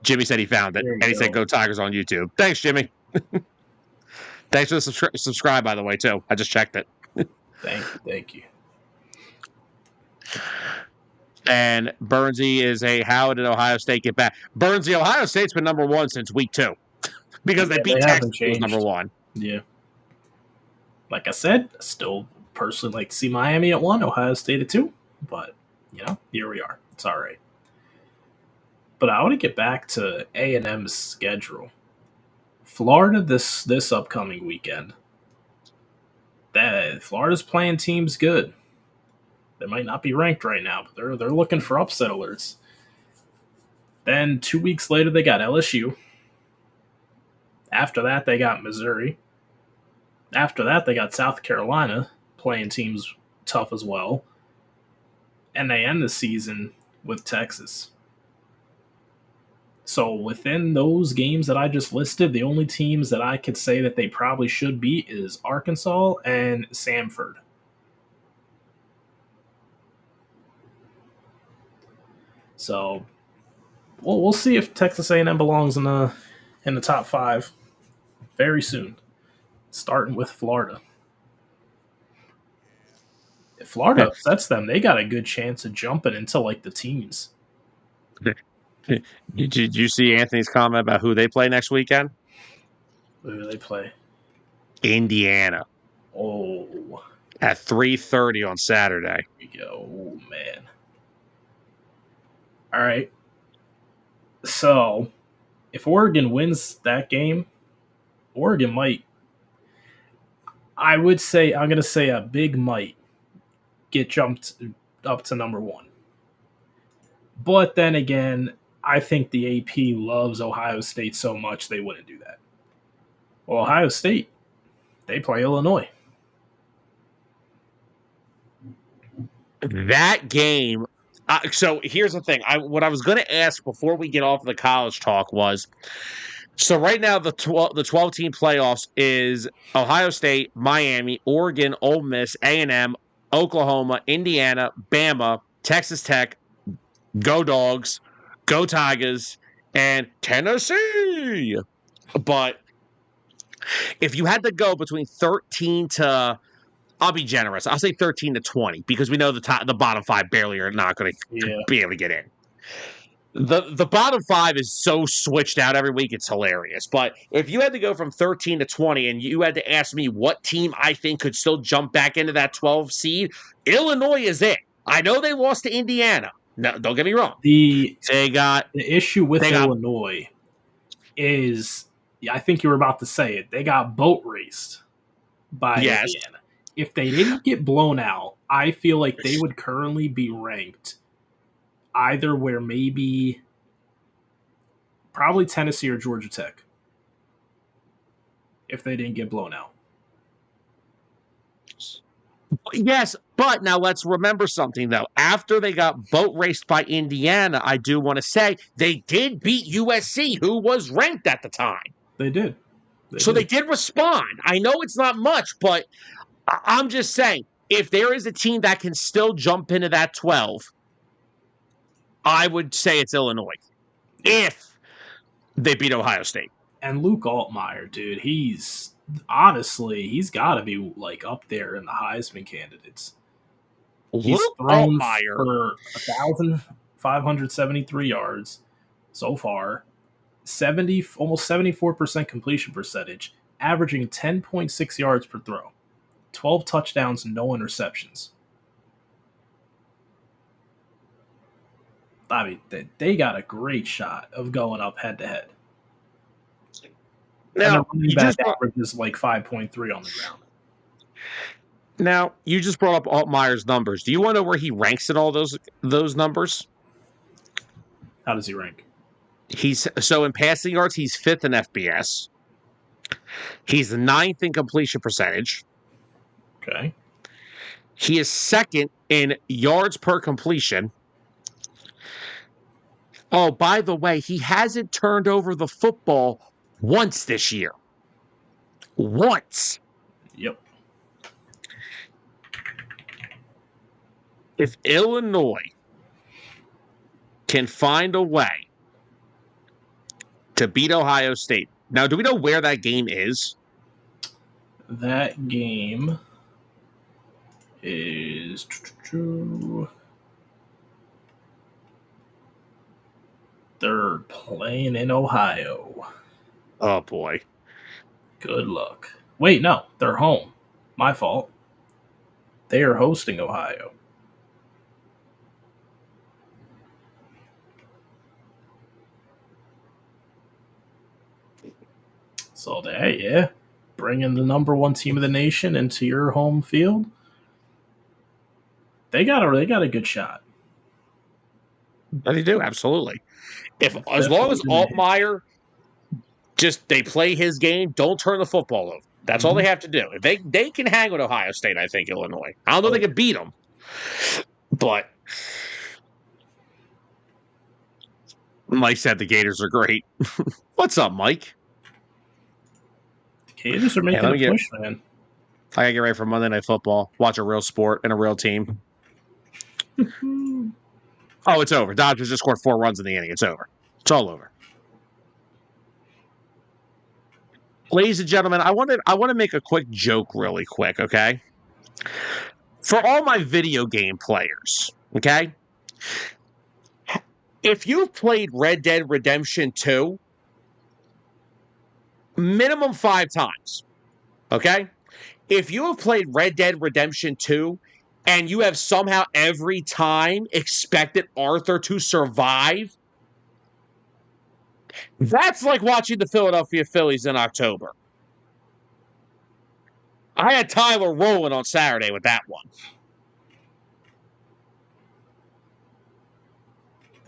Jimmy said he found it, there you and he said, go. "Go Tigers" on YouTube. Thanks, Jimmy. Thanks for the subscribe, by the way, too. I just checked it. Thank you, thank you. And Bernsey is how did Ohio State get back? Bernsey, Ohio State's been number one since week 2 because they Yeah, beat they Texas, haven't who was number changed. 1. Yeah, like I said, still personally like to see Miami at 1, Ohio State at 2, but here we are. It's all right. But I want to get back to A&M's schedule. Florida this upcoming weekend. That Florida's playing teams good. They might not be ranked right now, but they're looking for upset alerts. Then 2 weeks later they got LSU. After that they got Missouri. After that they got South Carolina playing teams tough as well. And they end the season with Texas. So within those games that I just listed, the only teams that I could say that they probably should beat is Arkansas and Samford. So we'll see if Texas A&M belongs in the top 5 very soon, starting with Florida. If Florida upsets them, they got a good chance of jumping into like the teens. Did you see Anthony's comment about who they play next weekend? Who do they play? Indiana Oh, at 3:30 on Saturday. here we go. Oh man. All right. So if Oregon wins that game, Oregon might. I would say I'm going to say a big might get jumped up to number 1. But then again, I think the AP loves Ohio State so much they wouldn't do that. Well, Ohio State, they play Illinois. That game. So here's the thing. What I was going to ask before we get off the college talk was, so right now the 12 team playoffs is Ohio State, Miami, Oregon, Ole Miss, A&M, Oklahoma, Indiana, Bama, Texas Tech, Go Dogs, Go Tigers, and Tennessee. But if you had to go between 13 to, I'll be generous. I'll say 13 to 20 because we know the bottom 5 barely are not going to be able to get in. The bottom 5 is so switched out every week, it's hilarious. But if you had to go from 13 to 20 and you had to ask me what team I think could still jump back into that 12 seed, Illinois is it. I know they lost to Indiana. No, don't get me wrong. The The issue with Illinois is, I think you were about to say it, they got boat raced by Indiana. If they didn't get blown out, I feel like they would currently be ranked either where maybe probably Tennessee or Georgia Tech if they didn't get blown out. Yes, but now let's remember something, though. After they got boat raced by Indiana, I do want to say they did beat USC, who was ranked at the time. They did. They did respond. I know it's not much, but I'm just saying, if there is a team that can still jump into that 12, I would say it's Illinois. If they beat Ohio State. And Luke Altmaier, dude, he's got to be like up there in the Heisman candidates. He's thrown for 1,573 yards so far, almost 74% completion percentage, averaging 10.6 yards per throw, 12 touchdowns, no interceptions. I mean, they got a great shot of going up head to head. Now, and the running back average is like 5.3 on the ground. Now, you just brought up Altmaier's numbers. Do you want to know where he ranks in all those numbers? How does he rank? So in passing yards, he's fifth in FBS. He's ninth in completion percentage. Okay. He is second in yards per completion. Oh, by the way, he hasn't turned over the football once this year. Once. Yep. If Illinois can find a way to beat Ohio State. Now, do we know where that game is? That game is. They're playing in Ohio. Oh, boy. Good luck. Wait, no, they're home. My fault. They are hosting Ohio. So yeah, bringing the number one team of the nation into your home field. They got a good shot. They do, absolutely. As long Definitely as been a hit. Altmaier they play his game, don't turn the football over. That's all Mm-hmm. they have to do. If they can hang with Ohio State, I think Illinois. I don't know if Oh, they can beat them, but Mike said the Gators are great. What's up, Mike? the Gators are Hey, making a push, man. I gotta get ready for Monday Night Football. Watch a real sport and a real team. Oh, it's over. Dodgers just scored 4 runs in the inning. It's over. It's all over. Ladies and gentlemen, I want to make a quick joke really quick, okay? For all my video game players, okay? If you've played Red Dead Redemption 2, minimum 5 times, okay? If you have played Red Dead Redemption 2 and you have somehow every time expected Arthur to survive, that's like watching the Philadelphia Phillies in October. I had Tyler rolling on Saturday with that one.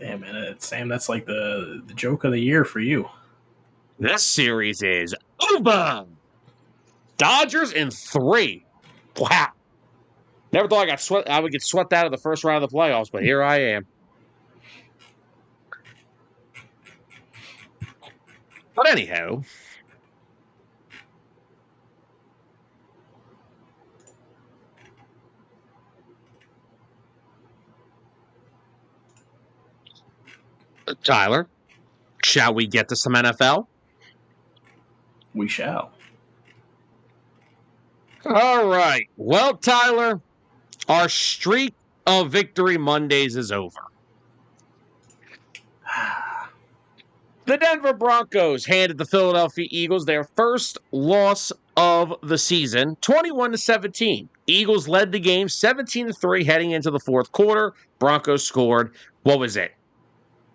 Damn, man, Sam, that's like the joke of the year for you. This series is over. Dodgers in 3. Wow. Never thought I would get swept out of the first round of the playoffs, but here I am. But anyhow, Tyler, shall we get to some NFL? We shall. All right. Well, Tyler, our streak of victory Mondays is over. The Denver Broncos handed the Philadelphia Eagles their first loss of the season, 21-17. Eagles led the game 17-3 heading into the fourth quarter. Broncos scored, what was it?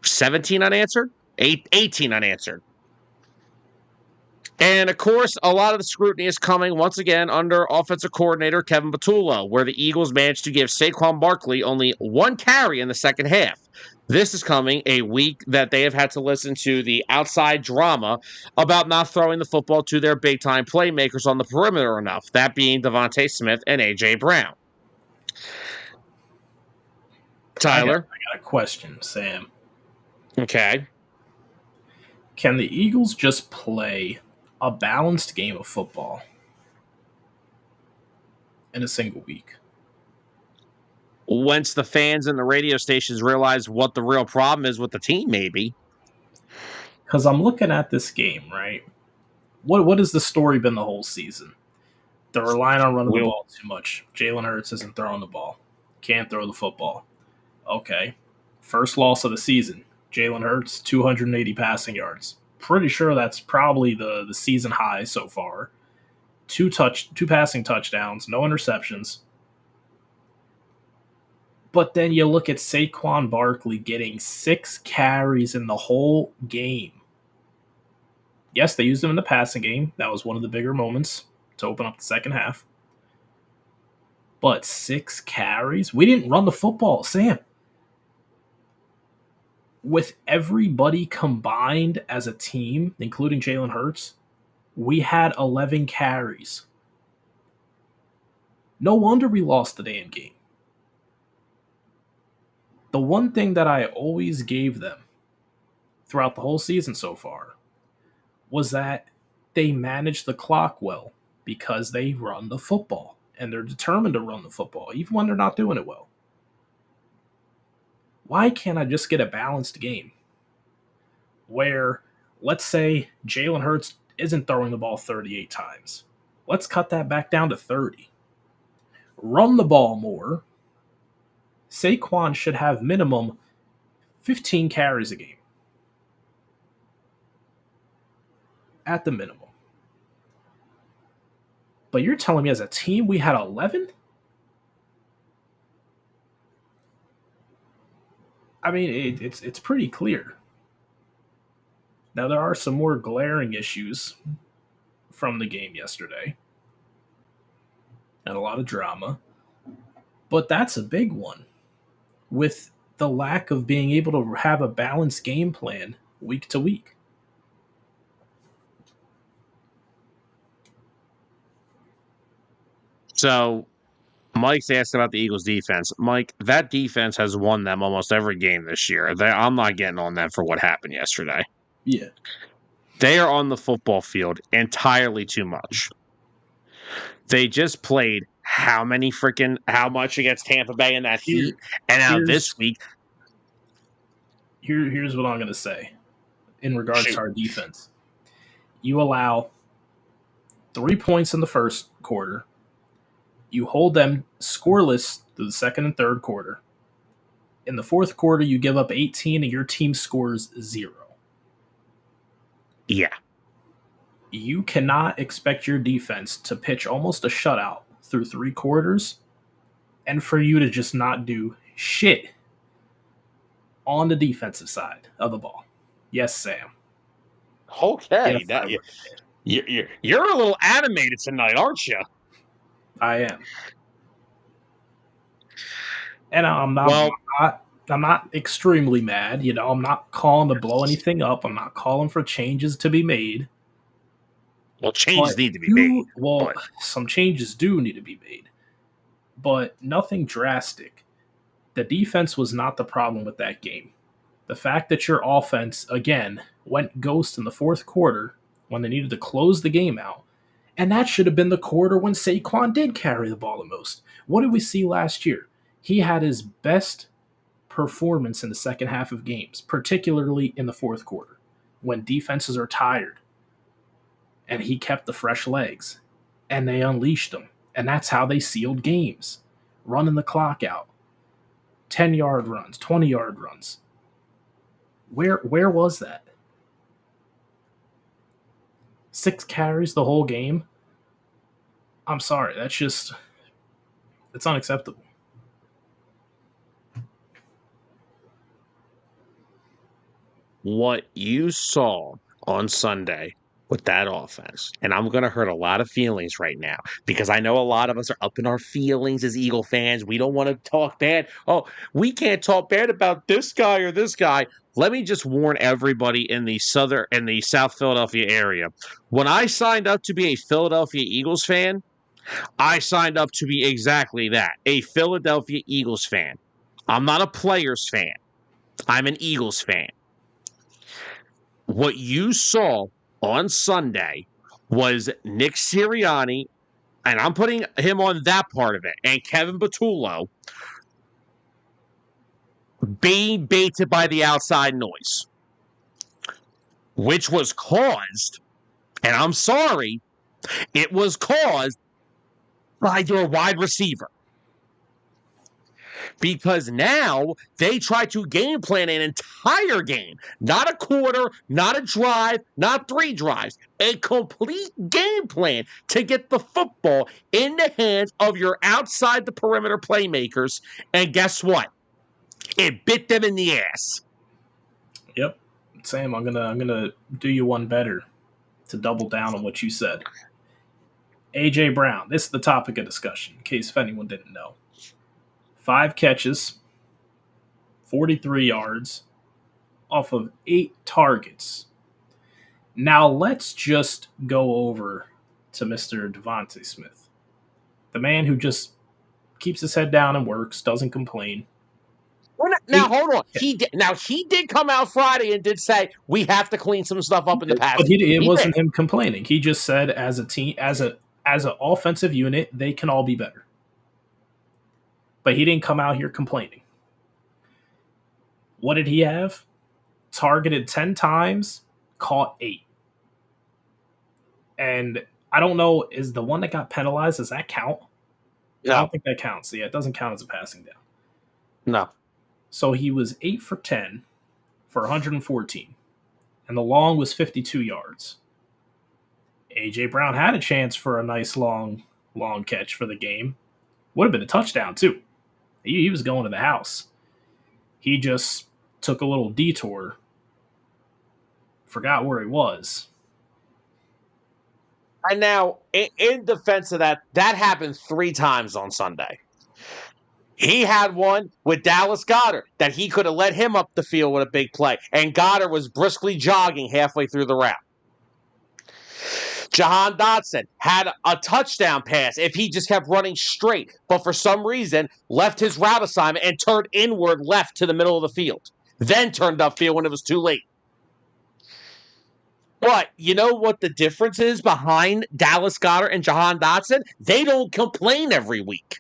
17 unanswered? 18 unanswered. And of course, a lot of the scrutiny is coming once again under offensive coordinator Kevin Patullo, where the Eagles managed to give Saquon Barkley only 1 carry in the second half. This is coming a week that they have had to listen to the outside drama about not throwing the football to their big time playmakers on the perimeter enough, that being Devontae Smith and A.J. Brown. Tyler? I got a question, Sam. Okay. Can the Eagles just play a balanced game of football in a single week? Once the fans and the radio stations realize what the real problem is with the team, maybe. Because I'm looking at this game, right? What has the story been the whole season? They're relying on running the We'll ball too much. Jalen Hurts isn't throwing the ball. Can't throw the football. Okay. First loss of the season. Jalen Hurts, 280 passing yards. Pretty sure that's probably the season high so far. Two passing touchdowns, no interceptions. But then you look at Saquon Barkley getting 6 carries in the whole game. Yes, they used him in the passing game. That was one of the bigger moments to open up the second half. But 6 carries? We didn't run the football, Sam. with everybody combined as a team, including Jalen Hurts, we had 11 carries. No wonder we lost the damn game. The one thing that I always gave them throughout the whole season so far was that they manage the clock well because they run the football and they're determined to run the football even when they're not doing it well. Why can't I just get a balanced game where, let's say, Jalen Hurts isn't throwing the ball 38 times? Let's cut that back down to 30. Run the ball more. Saquon should have minimum 15 carries a game at the minimum. But you're telling me as a team we had 11? I mean, it's pretty clear. Now, there are some more glaring issues from the game yesterday and a lot of drama, but that's a big one with the lack of being able to have a balanced game plan week to week. So Mike's asked about the Eagles defense. Mike, that defense has won them almost every game this year. I'm not getting on them for what happened yesterday. Yeah. They are on the football field entirely too much. They just played how much against Tampa Bay in that Here, heat, and now this here's week, here's what I'm going to say in regards to shoot, our defense. You allow 3 points in the first quarter. You hold them scoreless through the second and third quarter. In the fourth quarter, you give up 18 and your team scores 0. yeah, You cannot expect your defense to pitch almost a shutout through 3 quarters and for you to just not do shit on the defensive side of the ball. Yes, Sam. okay. Yes, I would. You're a little animated tonight, aren't you? I am. And Well, I'm not extremely mad. You know, I'm not calling to blow anything up. I'm not calling for changes to be made. changes But need to be made, but some changes do need to be made, but nothing drastic. The defense was not the problem with that game. The fact that your offense, again, went ghost in the fourth quarter when they needed to close the game out, and that should have been the quarter when Saquon did carry the ball the most. What did we see last year? He had his best performance in the second half of games, particularly in the fourth quarter, when defenses are tired. And he kept the fresh legs, and they unleashed them. And that's how they sealed games, running the clock out. 10-yard runs, 20-yard runs. Where was that? 6 carries the whole game? I'm sorry, it's unacceptable. what you saw on Sunday with that offense, and I'm going to hurt a lot of feelings right now because I know a lot of us are up in our feelings as Eagle fans. We don't want to talk bad. Oh, we can't talk bad about this guy or this guy. Let me just warn everybody in the South Philadelphia area. When I signed up to be a Philadelphia Eagles fan, I signed up to be exactly that, a Philadelphia Eagles fan. I'm not a Players fan. I'm an Eagles fan. What you saw on Sunday was Nick Sirianni, and I'm putting him on that part of it, and Kevin Patullo being baited by the outside noise, which was caused, and I'm sorry, it was caused by your wide receiver. Because now they try to game plan an entire game, not a quarter, not a drive, not 3 drives, a complete game plan to get the football in the hands of your outside the perimeter playmakers. And guess what? It bit them in the ass. Yep. Sam, I'm gonna do you one better to double down on what you said. AJ Brown, this is the topic of discussion, in case if anyone didn't know. 5 catches, 43 yards, off of 8 targets. Now let's just go over to Mr. Devontae Smith, the man who just keeps his head down and works, doesn't complain. Now Eight, hold on. He did come out Friday and did say we have to clean some stuff up in the but passing game. it He did. wasn't him complaining. He just said, as a team, as an offensive unit, they can all be better. But he didn't come out here complaining. What did he have? Targeted 10 times, caught 8. And I don't know, is the one that got penalized, does that count? I No, don't think that counts. Yeah, it doesn't count as a passing down. no. So he was 8 for 10 for 114, and the long was 52 yards. A.J. Brown had a chance for a nice long catch for the game. Would have been a touchdown, too. He was going to the house. He just took a little detour, forgot where he was. And now, in defense of that happened 3 times on Sunday. He had one with Dallas Goedert that he could have let him up the field with a big play, and Goddard was briskly jogging halfway through the route. Jahan Dotson had a touchdown pass if he just kept running straight, but for some reason left his route assignment and turned inward left to the middle of the field. Then turned upfield when it was too late. But you know what the difference is behind Dallas Goedert and Jahan Dotson? They don't complain every week.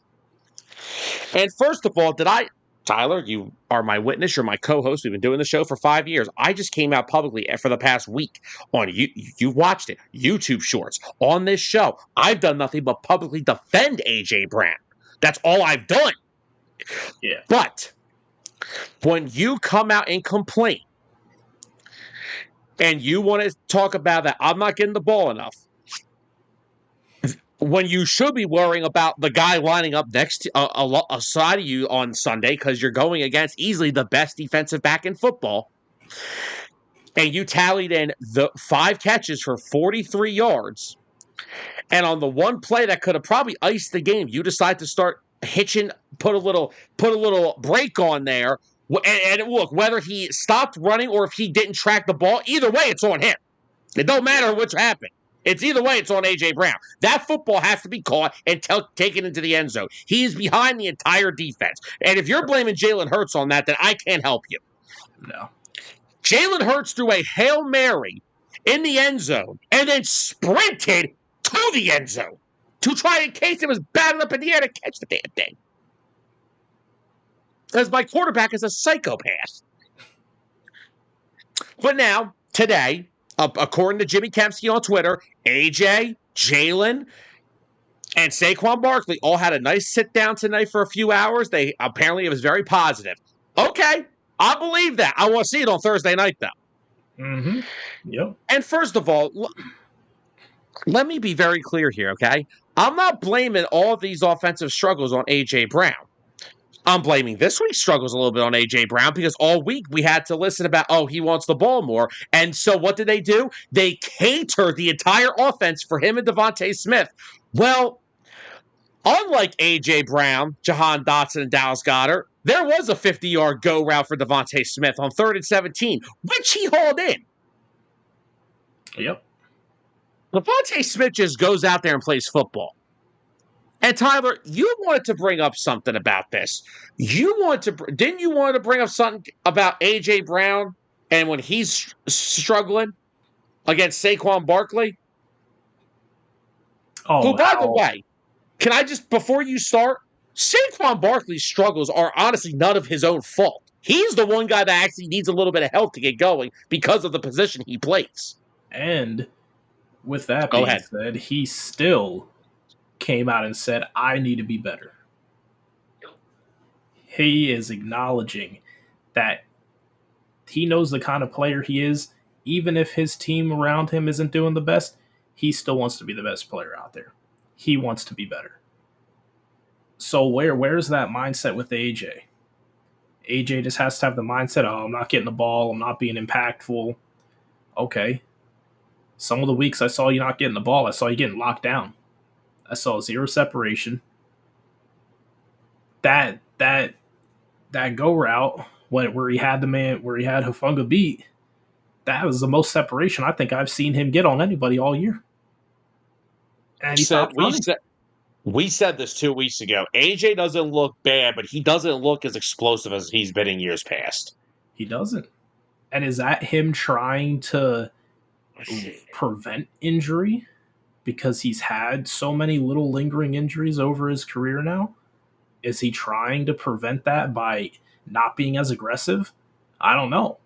And first of all, Tyler, you are my witness. You're my co-host. We've been doing the show for 5 years. I just came out publicly for the past week on you watched it, YouTube Shorts, on this show. I've done nothing but publicly defend A.J. Brown. That's all I've done. Yeah. But when you come out and complain, and you want to talk about that, I'm not getting the ball enough, when you should be worrying about the guy lining up next aside of you on Sunday because you're going against easily the best defensive back in football, and you tallied in the 5 catches for 43 yards, and on the one play that could have probably iced the game, you decide to start hitching, put a little break on there, and look, whether he stopped running or if he didn't track the ball, either way, it's on him. It don't matter which happened. It's either way, it's on A.J. Brown. That football has to be caught and taken into the end zone. He's behind the entire defense. And if you're blaming Jalen Hurts on that, then I can't help you. No. Jalen Hurts threw a Hail Mary in the end zone and then sprinted to the end zone to try in case it was batted up in the air to catch the damn thing. Because my quarterback is a psychopath. But now, today, according to Jimmy Kempsky on Twitter, AJ, Jalen, and Saquon Barkley all had a nice sit down tonight for a few hours. Apparently it was very positive. Okay, I believe that. I want to see it on Thursday night, though. Mm-hmm. Yep. And first of all, let me be very clear here, okay? I'm not blaming all of these offensive struggles on A.J. Brown. I'm blaming this week's struggles a little bit on A.J. Brown because all week we had to listen about, oh, he wants the ball more. And so what did they do? They catered the entire offense for him and Devontae Smith. Well, unlike A.J. Brown, Jahan Dotson, and Dallas Goedert, there was a 50-yard go route for Devontae Smith on 3rd and 17, which he hauled in. Yep. Devontae Smith just goes out there and plays football. And Tyler, you wanted to bring up something about this. Didn't you want to bring up something about A.J. Brown and when he's struggling against Saquon Barkley? Oh, Who, by the way, can I just, before you start, Saquon Barkley's struggles are honestly none of his own fault. He's the one guy that actually needs a little bit of help to get going because of the position he plays. And with that Go being ahead. said, he still came out and said, I need to be better. He is acknowledging that he knows the kind of player he is. Even if his team around him isn't doing the best, he still wants to be the best player out there. He wants to be better. So where's that mindset with AJ? AJ just has to have the mindset, oh, I'm not getting the ball, I'm not being impactful. Okay. Some of the weeks I saw you not getting the ball, I saw you getting locked down. I saw 0 separation. That that go route where he had the man where he had Hufanga beat, that was the most separation I think I've seen him get on anybody all year. And he Said stopped we running. said we said this 2 weeks ago. AJ doesn't look bad, but he doesn't look as explosive as he's been in years past. He doesn't. And is that him trying to prevent injury because he's had so many little lingering injuries over his career now? Is he trying to prevent that by not being as aggressive? I don't know.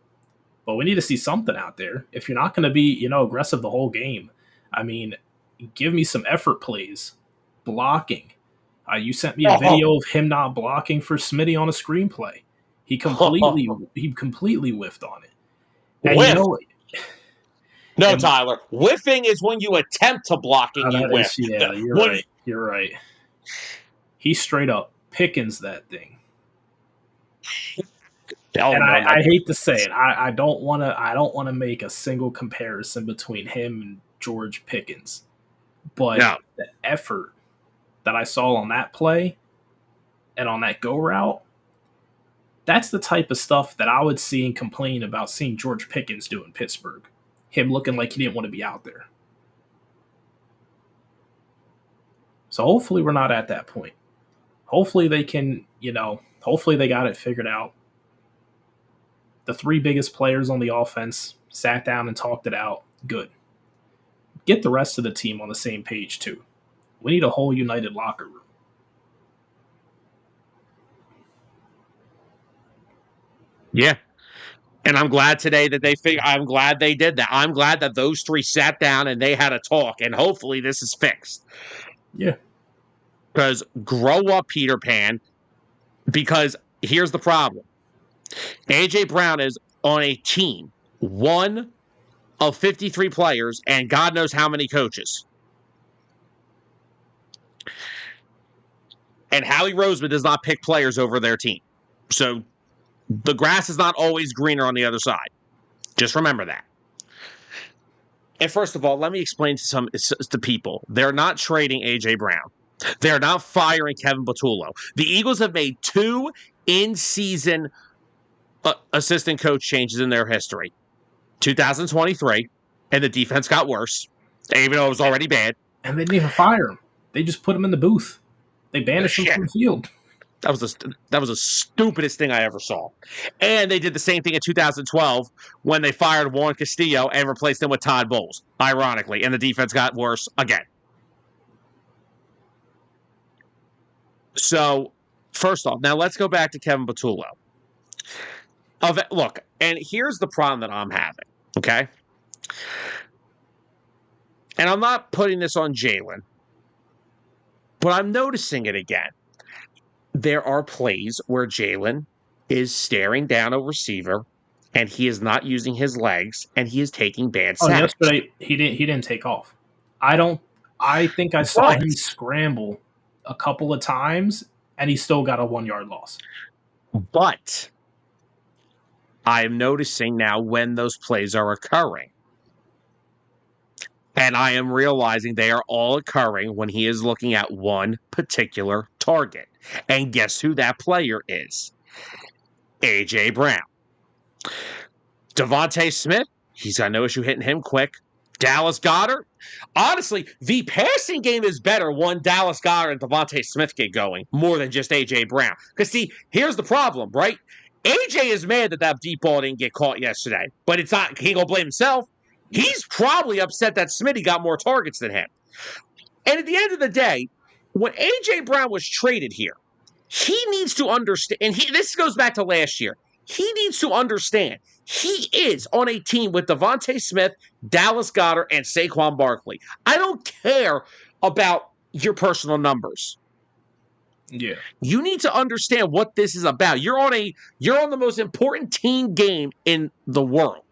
But we need to see something out there. If you're not going to be, aggressive the whole game, I mean, give me some effort plays, blocking. You sent me a Oh, video of him not blocking for Smitty on a screenplay. He completely whiffed on it. And whiff. No, and Tyler. Whiffing is when you attempt to block and you that whiff. is, yeah, you're When right. You're right. He straight up Pickens that thing. oh And no, I not hate to say it, I don't want to make a single comparison between him and George Pickens, but no. the effort that I saw on that play and on that go route, that's the type of stuff that I would see and complain about seeing George Pickens do in Pittsburgh. Him looking like he didn't want to be out there. So hopefully we're not at that point. Hopefully they can, hopefully they got it figured out. The three biggest players on the offense sat down and talked it out. Good. Get the rest of the team on the same page too. We need a whole united locker room. Yeah. And I'm glad today that I'm glad they did that. I'm glad that those three sat down and they had a talk, and hopefully this is fixed. Yeah. Because grow up, Peter Pan. Because here's the problem. AJ Brown is on a team, one of 53 players, and God knows how many coaches. And Howie Roseman does not pick players over their team. So the grass is not always greener on the other side. Just remember that. And first of all, let me explain to people. They're not trading AJ Brown. They're not firing Kevin Patullo. The Eagles have made 2 in-season assistant coach changes in their history. 2023, and the defense got worse, even though it was already bad. And they didn't even fire him. They just put him in the booth. They banished him Shit. from the field. That was the stupidest thing I ever saw. And they did the same thing in 2012 when they fired Juan Castillo and replaced him with Todd Bowles, ironically, and the defense got worse again. So, first off, now let's go back to Kevin Patullo. Look, and here's the problem that I'm having, okay? And I'm not putting this on Jalen, but I'm noticing it again. There are plays where Jalen is staring down a receiver and he is not using his legs and he is taking bad Oh, sacks. yesterday he didn't take off. I think I saw But, him scramble a couple of times and he still got a 1 yard loss. but I am noticing now when those plays are occurring. And I am realizing they are all occurring when he is looking at one particular target. And guess who that player is? AJ Brown. Devontae Smith, he's got no issue hitting him quick. Dallas Goedert. Honestly, the passing game is better when Dallas Goedert and Devontae Smith get going more than just A.J. Brown. Because, see, here's the problem, right? A.J. is mad that deep ball didn't get caught yesterday, but it's not, he ain't going to blame himself. Yeah. He's probably upset that Smitty got more targets than him. And at the end of the day, when A.J. Brown was traded here, he needs to understand, and this goes back to last year. He needs to understand he is on a team with Devontae Smith, Dallas Goedert, and Saquon Barkley. I don't care about your personal numbers. Yeah. You need to understand what this is about. You're on the most important team game in the world.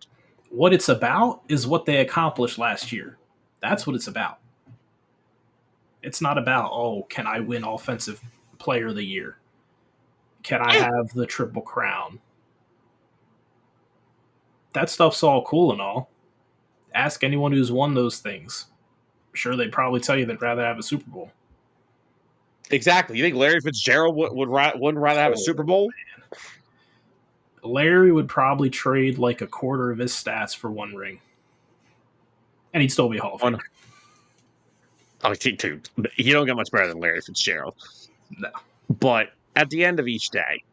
What it's about is what they accomplished last year. That's what it's about. It's not about, oh, can I win offensive player of the year? Can I have the triple crown? That stuff's all cool and all. Ask anyone who's won those things. I'm sure they'd probably tell you they'd rather have a Super Bowl. Exactly. You think Larry Fitzgerald wouldn't rather have a Oh, Super Bowl? Larry would probably trade like a quarter of his stats for one ring, and he'd still be Hall of On, Famer. oh, dude, you don't get much better than Larry Fitzgerald. No. But at the end of each day,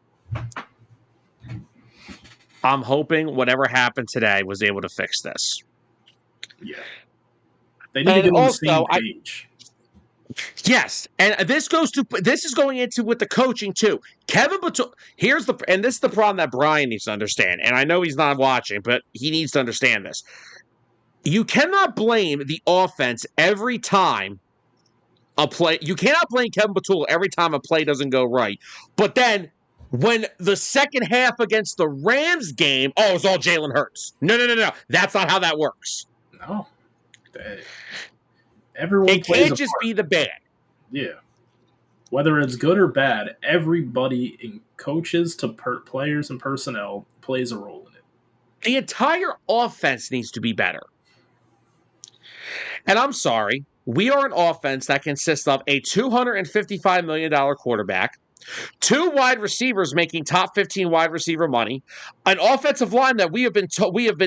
I'm hoping whatever happened today was able to fix this. Yeah. They need to And get on the same also, page. yes, and this is going into with the coaching too. Kevin Batul, this is the problem that Brian needs to understand, and I know he's not watching, but he needs to understand this. You cannot blame the offense every time a play. You cannot blame Kevin Batul every time a play doesn't go right. But then when the second half against the Rams game, oh, it's all Jalen Hurts. No. That's not how that works. No. Everyone It plays can't a just part. be the bad. Yeah. Whether it's good or bad, everybody, in coaches to players and personnel, plays a role in it. The entire offense needs to be better. And I'm sorry, we are an offense that consists of a $255 million quarterback, two wide receivers making top 15 wide receiver money, an offensive line that we have been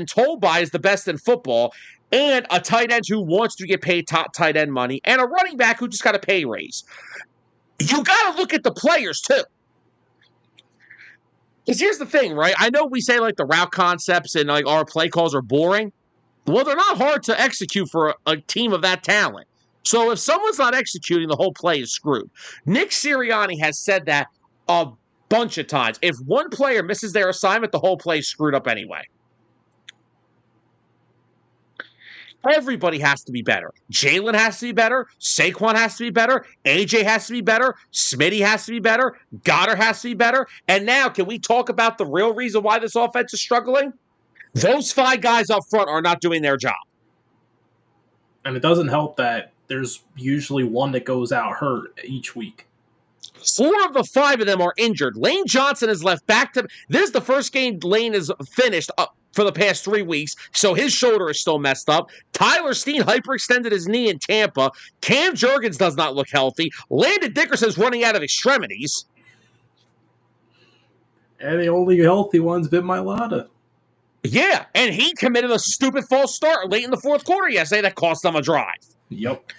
told by is the best in football, and a tight end who wants to get paid top tight end money, and a running back who just got a pay raise. You got to look at the players too. Because here's the thing, right? I know we say like the route concepts and like our play calls are boring. Well, they're not hard to execute for a team of that talent. So if someone's not executing, the whole play is screwed. Nick Sirianni has said that a bunch of times. If one player misses their assignment, the whole play is screwed up anyway. Everybody has to be better. Jalen has to be better. Saquon has to be better. AJ has to be better. Smitty has to be better. Goddard has to be better. And now, can we talk about the real reason why this offense is struggling? Those five guys up front are not doing their job. And it doesn't help that there's usually one that goes out hurt each week. 4 of the 5 of them are injured. Lane Johnson is left back to. This is the first game Lane is finished for the past 3 weeks, so his shoulder is still messed up. Tyler Steen hyperextended his knee in Tampa. Cam Jurgens does not look healthy. Landon Dickerson's running out of extremities. And the only healthy one's been Mailata. Yeah, and he committed a stupid false start late in the fourth quarter yesterday that cost them a drive. Yep.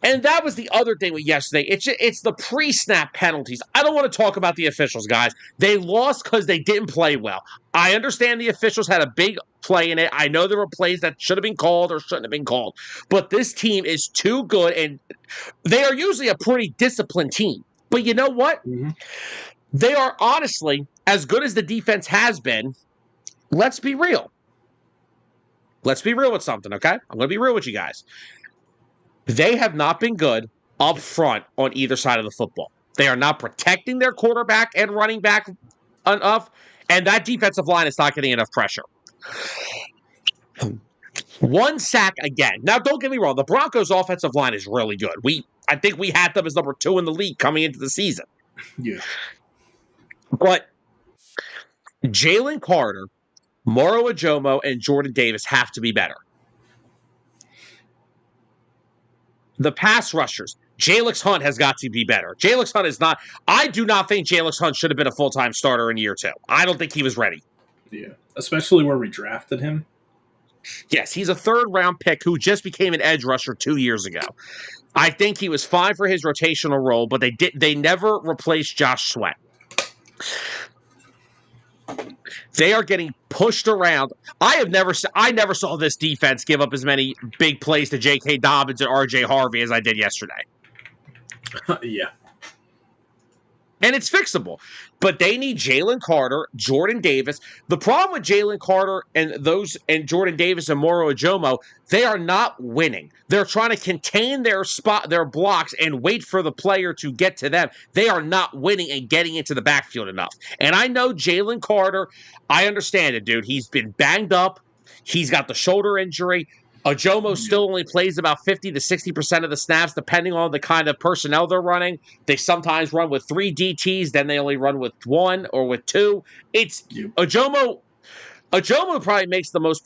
And that was the other thing with yesterday. It's the pre-snap penalties. I don't want to talk about the officials, guys. They lost because they didn't play well. I understand the officials had a big play in it. I know there were plays that should have been called or shouldn't have been called. But this team is too good, and they are usually a pretty disciplined team. But you know what? Mm-hmm. They are honestly, as good as the defense has been, let's be real. Let's be real with something, okay? I'm going to be real with you guys. They have not been good up front on either side of the football. They are not protecting their quarterback and running back enough, and that defensive line is not getting enough pressure. 1 sack again. Now, don't get me wrong. The Broncos' offensive line is really good. I think we had them as number 2 in the league coming into the season. Yeah. But Jalen Carter, Moro Ajomo, and Jordan Davis have to be better. The pass rushers, Jalix Hunt has got to be better. Jalix Hunt is not. I do not think Jalix Hunt should have been a full-time starter in year 2. I don't think he was ready. Yeah. Especially where we drafted him. Yes, he's a 3rd-round pick who just became an edge rusher 2 years ago. I think he was fine for his rotational role, but they never replaced Josh Sweat. They are getting pushed around. I never saw this defense give up as many big plays to J.K. Dobbins and R.J. Harvey as I did yesterday. Yeah. And it's fixable. But they need Jalen Carter, Jordan Davis. The problem with Jalen Carter and Jordan Davis and Moro Ajomo, they are not winning. They're trying to contain their blocks and wait for the player to get to them. They are not winning and getting into the backfield enough. And I know Jalen Carter, I understand it, dude. He's been banged up. He's got the shoulder injury. Ajomo still only plays about 50 to 60% of the snaps, depending on the kind of personnel they're running. They sometimes run with 3 DTs, then they only run with 1 or with 2. It's Ajomo probably makes the most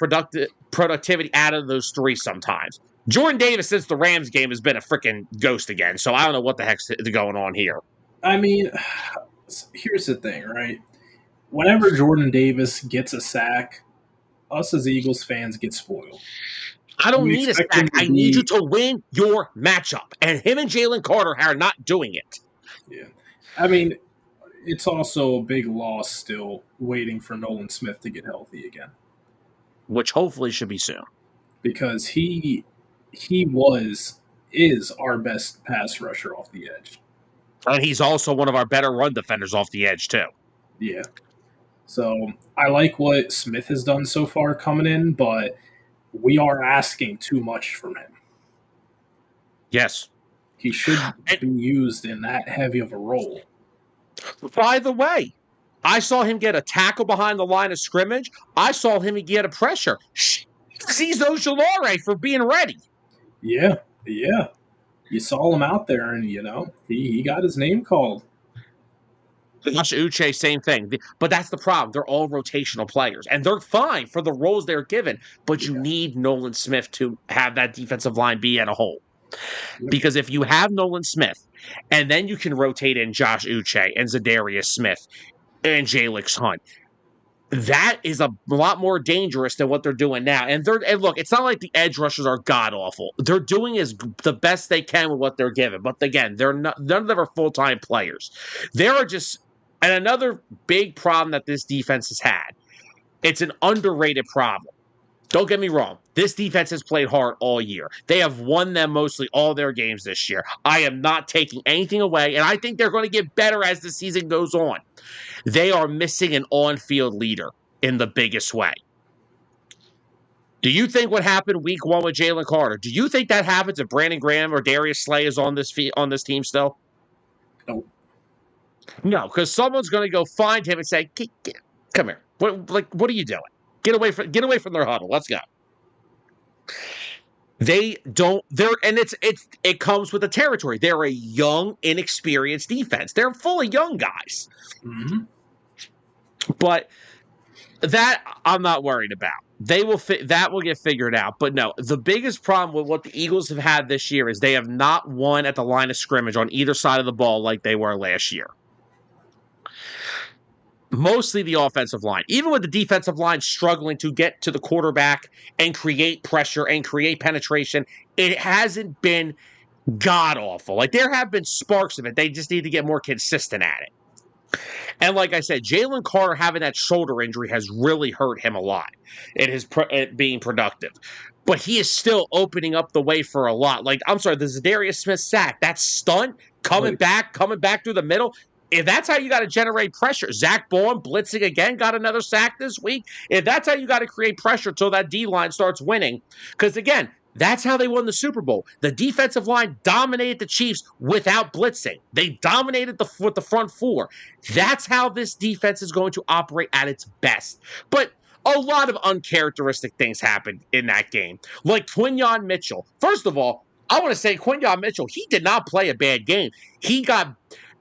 productivity out of those 3 sometimes. Jordan Davis, since the Rams game, has been a freaking ghost again, so I don't know what the heck's going on here. I mean, Here's the thing, right? Whenever Jordan Davis gets a sack, us as Eagles fans get spoiled. I And don't we need a expect him sack. to I need you be, to win your matchup. And him and Jalen Carter are not doing it, yeah. I mean, it's also a big loss still waiting for Nolan Smith to get healthy again which hopefully should be soon. because he was is our best pass rusher off the edge. And he's also one of our better run defenders off the edge, too. Yeah. So I like what Smith has done so far coming in, but we are asking too much from him. Yes. He should And be used in that heavy of a role. by the way, I saw him get a tackle behind the line of scrimmage. I saw him get a pressure. Sees Ojolari for being ready. Yeah, yeah. You saw him out there, and he got his name called. Josh Uche, same thing. But that's the problem. They're all rotational players, and they're fine for the roles they're given. But you Yeah. need Nolan Smith to have that defensive line be at a whole. Yep. Because if you have Nolan Smith, and then you can rotate in Josh Uche and Zadarius Smith and Jalix Hunt, that is a lot more dangerous than what they're doing now. And look, it's not like the edge rushers are god awful. They're doing the best they can with what they're given. But again, they're not none of them are full-time players. There are just and another big problem that this defense has had. It's an underrated problem. Don't get me wrong. This defense has played hard all year. They have won them mostly all their games this year. I am not taking anything away, and I think they're going to get better as the season goes on. They are missing an on-field leader in the biggest way. Do you think what happened week one with Jalen Carter? Do you think that happens if Brandon Graham or Darius Slay is on this team still? Nope. No, because someone's going to go find him and say, "Come here. What are you doing? Get away from their huddle. Let's go." They don't. It comes with the territory. They're a young, inexperienced defense. They're full of young guys, Mm-hmm. but that I'm not worried about. That will get figured out. But no, the biggest problem with what the Eagles have had this year is they have not won at the line of scrimmage on either side of the ball like they were last year. Mostly the offensive line. Even with the defensive line struggling to get to the quarterback and create pressure and create penetration, it hasn't been god awful. Like there have been sparks of it. They just need to get more consistent at it. And like I said, Jalen Carter having that shoulder injury has really hurt him a lot. It being productive. But he is still opening up the way for a lot. Like, I'm sorry, the Zadarius Smith sack, that stunt coming back through the middle. If that's how you got to generate pressure, Zach Bourne blitzing again, got another sack this week. If that's how you got to create pressure till that D line starts winning, because again, that's how they won the Super Bowl. The defensive line dominated the Chiefs without blitzing. They dominated with the front four. That's how this defense is going to operate at its best. But a lot of uncharacteristic things happened in that game. Like Quinyon Mitchell. First of all, I want to say Quinyon Mitchell, he did not play a bad game.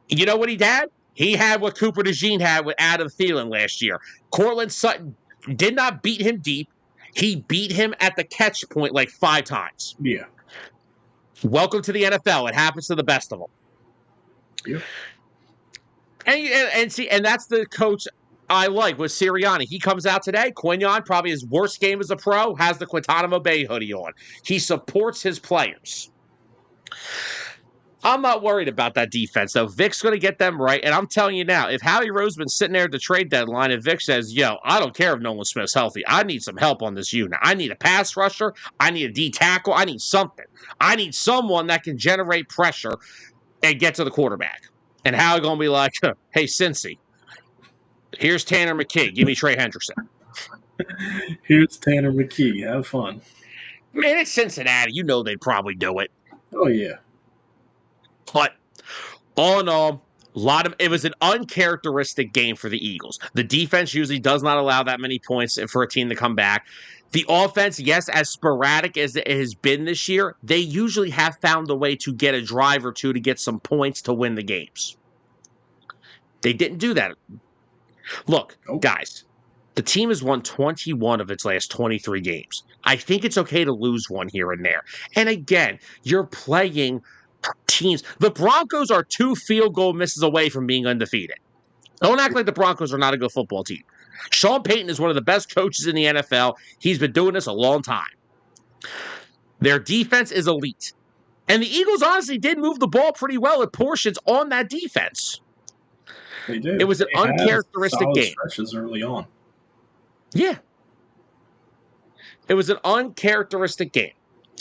You know what he had? He had what Cooper DeJean had with Adam Thielen last year. Cortland Sutton did not beat him deep. He beat him at the catch point like 5 times. Yeah. Welcome to the NFL. It happens to the best of them. Yep. And that's the coach I like with Sirianni. He comes out today. Quinyon, probably his worst game as a pro, has the Guantanamo Bay hoodie on. He supports his players. I'm not worried about that defense, though. Vic's going to get them right. And I'm telling you now, if Howie Roseman's sitting there at the trade deadline and Vic says, yo, I don't care if Nolan Smith's healthy. I need some help on this unit. I need a pass rusher. I need a D tackle. I need something. I need someone that can generate pressure and get to the quarterback. And Howie going to be like, hey, Cincy, here's Tanner McKee. Give me Trey Hendrickson. Here's Tanner McKee. Have fun. Man, it's Cincinnati. You know they'd probably do it. Oh, yeah. But all in all, it was an uncharacteristic game for the Eagles. The defense usually does not allow that many points for a team to come back. The offense, yes, as sporadic as it has been this year, they usually have found a way to get a drive or two to get some points to win the games. They didn't do that. Look, guys, the team has won 21 of its last 23 games. I think it's okay to lose one here and there. And again, you're playing teams. The Broncos are 2 field goal misses away from being undefeated. Don't act like the Broncos are not a good football team. Sean Payton is one of the best coaches in the NFL. He's been doing this a long time. Their defense is elite. And the Eagles honestly did move the ball pretty well at portions on that defense. They It did. was an They had uncharacteristic solid game. stretches early on. Yeah. It was an uncharacteristic game.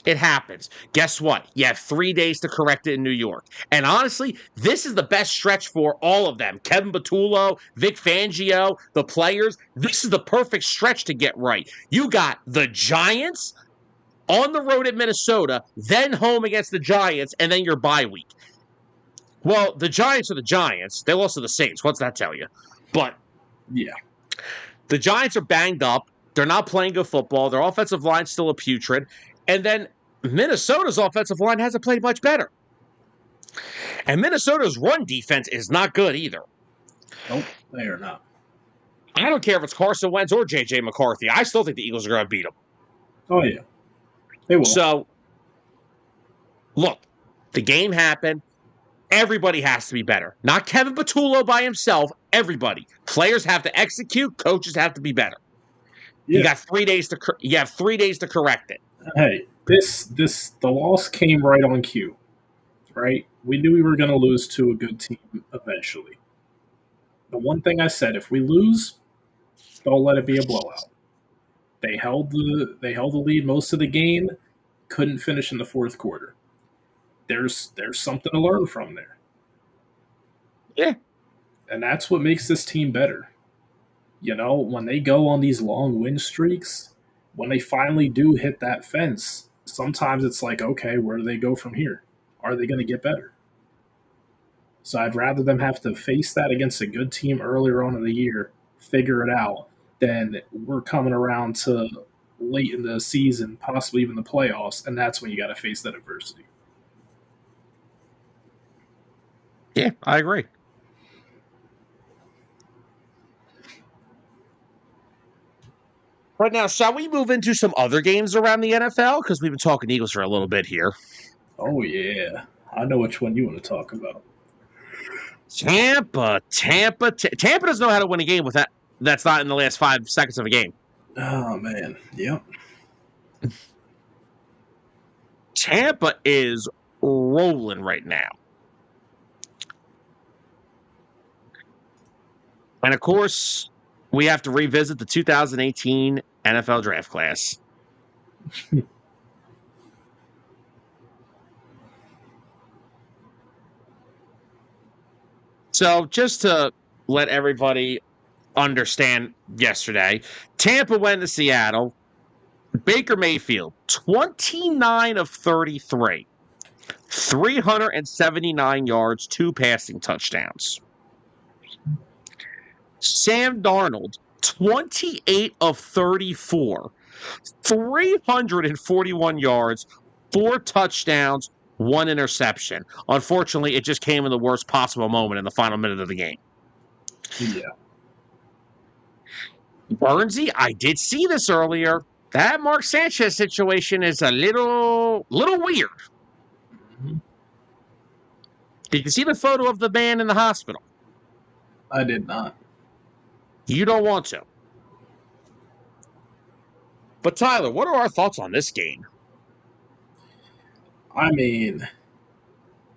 It happens. Guess what? You have 3 days to correct it in New York. And honestly, this is the best stretch for all of them. Kevin Patullo, Vic Fangio, the players. This is the perfect stretch to get right. You got the Giants on the road at Minnesota, then home against the Giants, and then your bye week. Well, the Giants are the Giants. They lost to the Saints. What's that tell you? But yeah, the Giants are banged up. They're not playing good football. Their offensive line's still a putrid. And then Minnesota's offensive line hasn't played much better. And Minnesota's run defense is not good either. Nope, they are not. I don't care if it's Carson Wentz or J.J. McCarthy. I still think the Eagles are going to beat them. Oh, yeah. They will. So, look, the game happened. Everybody has to be better. Not Kevin Patullo by himself. Everybody. Players have to execute. Coaches have to be better. Yeah. You got 3 days to. You have 3 days to correct it. Hey, the loss came right on cue, right? We knew we were going to lose to a good team eventually. The one thing I said, if we lose, don't let it be a blowout. They held the lead most of the game, couldn't finish in the fourth quarter. There's something to learn from there. Yeah. And that's what makes this team better. You know, when they go on these long win streaks, when they finally do hit that fence, sometimes it's like, okay, where do they go from here? Are they going to get better? So I'd rather them have to face that against a good team earlier on in the year, figure it out, than we're coming around to late in the season, possibly even the playoffs, and that's when you got to face that adversity. Yeah, I agree. Right now, shall we move into some other games around the NFL? Because we've been talking Eagles for a little bit here. Oh, yeah. I know which one you want to talk about. Tampa doesn't know how to win a game with that. That's not in the last 5 seconds of a game. Oh, man. Yep. Tampa is rolling right now. And, of course, we have to revisit the 2018 NFL draft class. So, just to let everybody understand yesterday, Tampa went to Seattle. Baker Mayfield, 29 of 33, 379 yards, 2 passing touchdowns. Sam Darnold, 28 of 34, 341 yards, 4 touchdowns, 1 interception. Unfortunately, it just came in the worst possible moment in the final minute of the game. Yeah. Burnsy, I did see this earlier. That Mark Sanchez situation is a little weird. Mm-hmm. Did you see the photo of the man in the hospital? I did not. You don't want to. But Tyler, what are our thoughts on this game? I mean,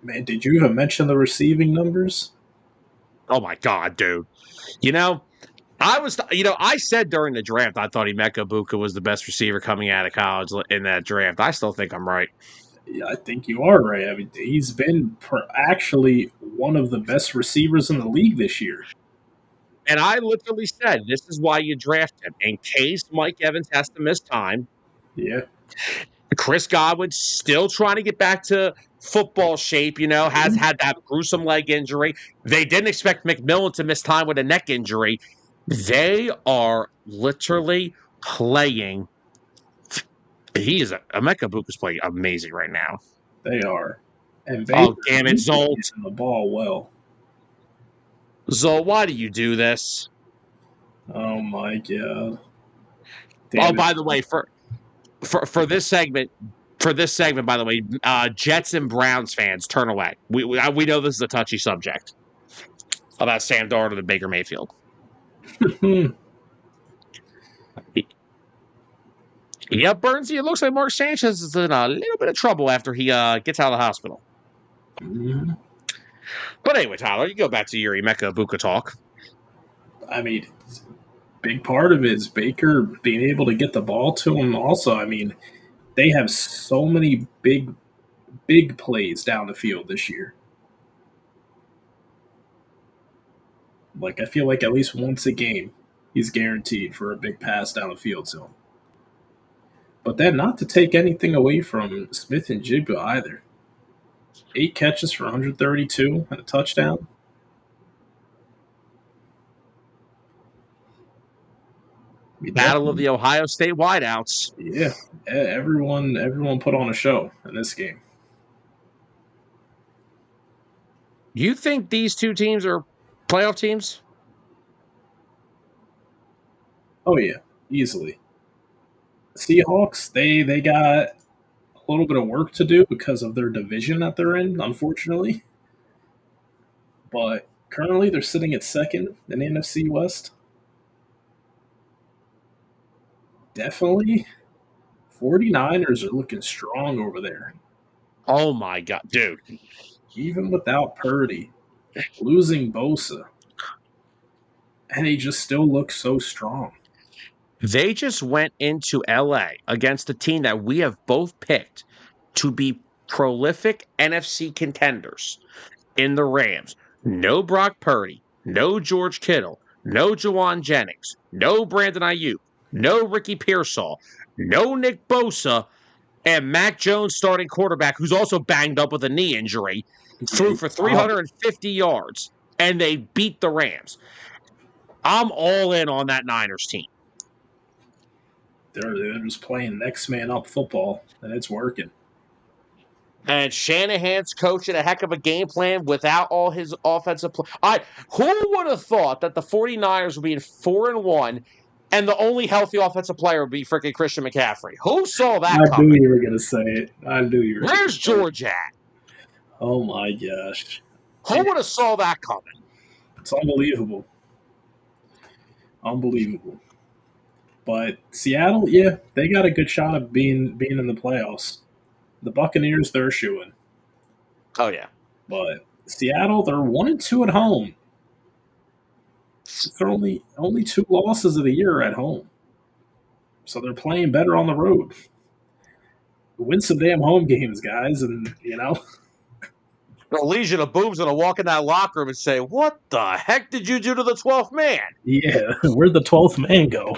man, did you even mention the receiving numbers? Oh my God, dude. I said during the draft, I thought Emeka Buka was the best receiver coming out of college in that draft. I still think I'm right. Yeah, I think you are right. I mean, he's been actually one of the best receivers in the league this year. And I literally said, this is why you draft him. In case Mike Evans has to miss time. Yeah. Chris Godwin's still trying to get back to football shape, has had that gruesome leg injury. They didn't expect McMillan to miss time with a neck injury. They are literally playing. Emeka Buka's playing amazing right now. They are. And oh, damn it, Zolt. The ball well. Zolt, why do you do this? Oh, my God. By the way, for this segment, by the way, Jets and Browns fans, turn away. We know this is a touchy subject. about Sam Darnold and Baker Mayfield. Yep, Bernsey, it looks like Mark Sanchez is in a little bit of trouble after he gets out of the hospital. Mhm. But anyway, Tyler, you go back to your Emeka Ibuka talk. I mean, big part of it is Baker being able to get the ball to him. Also, I mean, they have so many big plays down the field this year. Like, I feel like at least once a game, he's guaranteed for a big pass down the field to him. But then, not to take anything away from Smith and Jigba either. 8 catches for 132 and a touchdown. I mean, Battle of definitely, the Ohio State wideouts. yeah. Everyone put on a show in this game. You think these two teams are playoff teams? Oh yeah, easily. Seahawks, they got a little bit of work to do because of their division that they're in, unfortunately. But currently, they're sitting at second in the NFC West. Definitely, 49ers are looking strong over there, Oh my god, dude. even without Purdy losing Bosa, and he just still looks so strong. They just went into LA against a team that we have both picked to be prolific NFC contenders in the Rams. No Brock Purdy, no George Kittle, no Jawan Jennings, no Brandon Ayuk, no Ricky Pearsall, no Nick Bosa, and Mac Jones, starting quarterback, who's also banged up with a knee injury, Yeah, threw he's for solid. 350 yards, and they beat the Rams. I'm all in on that Niners team. They're just playing next man up football, and it's working. And Shanahan's coaching a heck of a game plan without all his offensive play. Who would have thought that the 49ers would be in 4-1 and the only healthy offensive player would be freaking Christian McCaffrey? Who saw that I knew coming? you were going to say it. I knew you were going to Where's say it. George at? Oh my gosh. Who would have saw that coming? It's unbelievable. Unbelievable. But Seattle, yeah, they got a good shot of being in the playoffs. The Buccaneers, they're shooing. Oh, yeah. But Seattle, they're 1-2 at home. They're only two losses of the year at home. So they're playing better on the road. Win some damn home games, guys, and The Legion of Boom's going to walk in that locker room and say, what the heck did you do to the 12th man? yeah, where'd the 12th man go?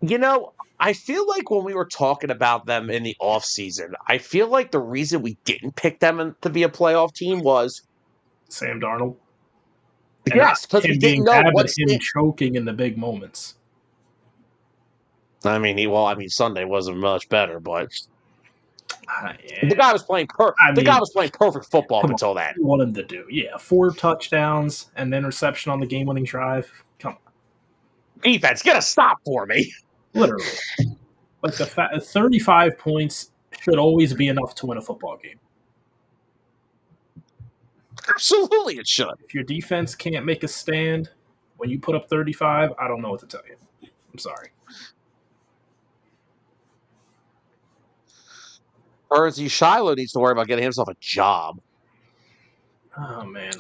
You know, I feel like when we were talking about them in the offseason, I feel like the reason we didn't pick them to be a playoff team was, Sam Darnold. And not yes, because we him didn't being know bad, but what's him it. choking in the big moments. I mean, Sunday wasn't much better, but Yeah. the guy was playing I mean, perfect football up come on. until What then. do you want him to do? Yeah, 4 touchdowns and then interception on the game-winning drive. Come on. Defense, get a stop for me. Literally. Like 35 points should always be enough to win a football game. Absolutely, it should. If your defense can't make a stand when you put up 35, I don't know what to tell you. I'm sorry. Erzi Shiloh needs to worry about getting himself a job. Oh man.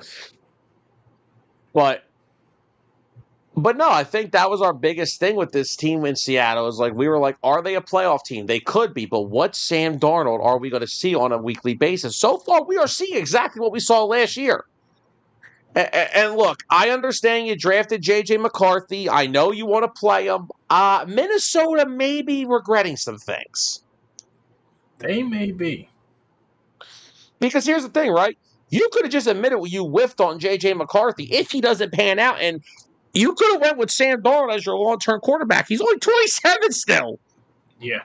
But no, I think that was our biggest thing with this team in Seattle. Is like we were like, are they a playoff team? They could be, but what Sam Darnold are we going to see on a weekly basis? So far, we are seeing exactly what we saw last year. And look, I understand you drafted J.J. McCarthy. I know you want to play him. Minnesota may be regretting some things. They may be. Because here's the thing, right? You could have just admitted you whiffed on J.J. McCarthy if he doesn't pan out, and you could have went with Sam Darnold as your long-term quarterback. He's only 27 still. Yeah.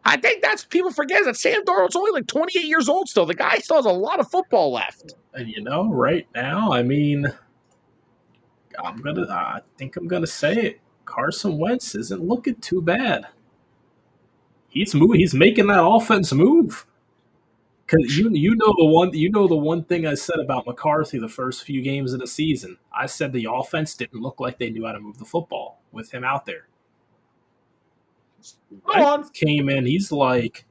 I think that's people forget that Sam Darnold's only like 28 years old still. The guy still has a lot of football left. And right now, I mean, I think I'm gonna say it. Carson Wentz isn't looking too bad. He's making that offense move. Because the one thing I said about McCarthy the first few games of the season. I said the offense didn't look like they knew how to move the football with him out there. Go on. Vegas came in. He's like,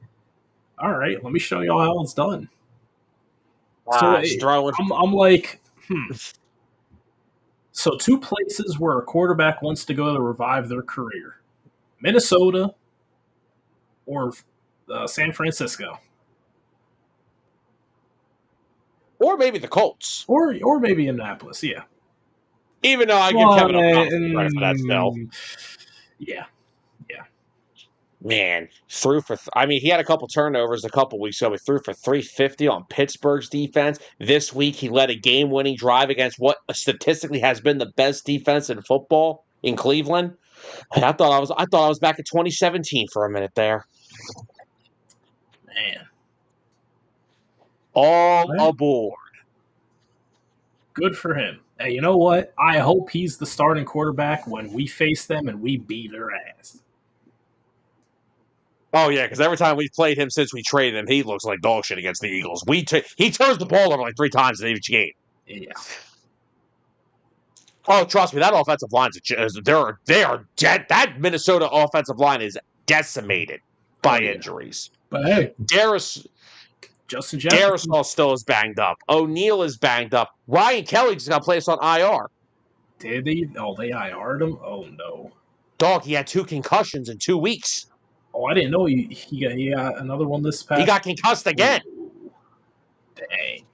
all right, let me show y'all how it's done. So Just throwing. I'm like, So two places where a quarterback wants to go to revive their career: Minnesota or San Francisco, Or maybe the Colts. or maybe Indianapolis. Yeah. Even though I give Well, Kevin O'Connell some credit for that still. yeah, yeah, Man, threw for. I mean, he had a couple turnovers a couple weeks ago. He threw for 350 on Pittsburgh's defense. This week, he led a game-winning drive against what statistically has been the best defense in football in Cleveland. And I thought I was back in 2017 for a minute there. man. All Well, aboard. good for him. Hey, you know what? I hope he's the starting quarterback when we face them and we beat their ass. Oh yeah, because every time we've played him since we traded him, he looks like dog shit against the Eagles. He turns the ball over like 3 times in each game. Yeah. Oh, trust me, that offensive line they are dead. That Minnesota offensive line is decimated Oh by yeah. injuries. But hey, Darius Justin Jefferson, Darisaw still is banged up. O'Neal is banged up. Ryan Kelly's got to play us on IR. did they? Oh, they IR'd him. Oh no. Dog, he had 2 concussions in 2 weeks. Oh, I didn't know he got another one this He past. got concussed again. Ooh, dang.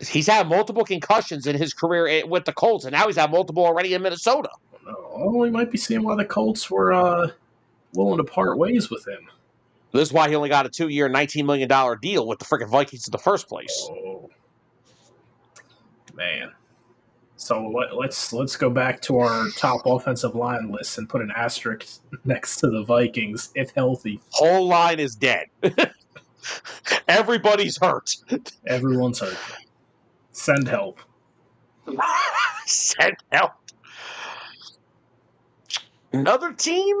He's had multiple concussions in his career with the Colts, and now he's had multiple already in Minnesota. Oh, we might be seeing why the Colts were willing to part ways with him. This is why he only got a 2-year, $19 million deal with the freaking Vikings in the first place. Oh man. So let's go back to our top offensive line list and put an asterisk next to the Vikings if healthy. Whole line is dead. Everybody's hurt. Everyone's hurt. Send help. Send help. Another team?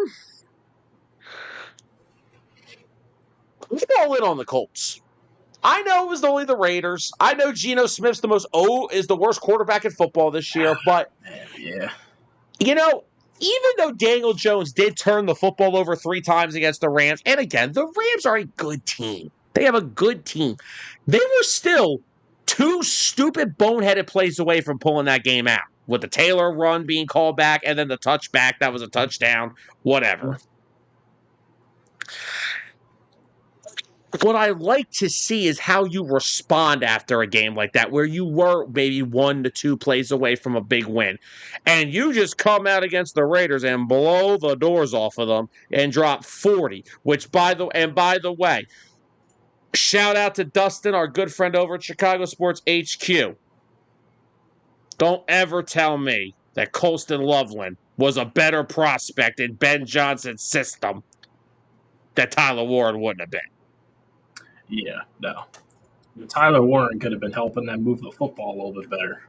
Let's all in on the Colts. I know it was only the Raiders. I know Geno Smith's is the worst quarterback in football this year, but Man, yeah. you know, even though Daniel Jones did turn the football over 3 times against the Rams, and again, the Rams are a good team. They have a good team. They were still 2 stupid boneheaded plays away from pulling that game out. With the Taylor run being called back and then the touchback, that was a touchdown, whatever. What I like to see is how you respond after a game like that, where you were maybe 1 to 2 plays away from a big win. And you just come out against the Raiders and blow the doors off of them and drop 40, which by the way, shout out to Dustin, our good friend over at Chicago Sports HQ. Don't ever tell me that Colston Loveland was a better prospect in Ben Johnson's system that Tyler Warren wouldn't have been. Yeah, no. Tyler Warren could have been helping them move the football a little bit better.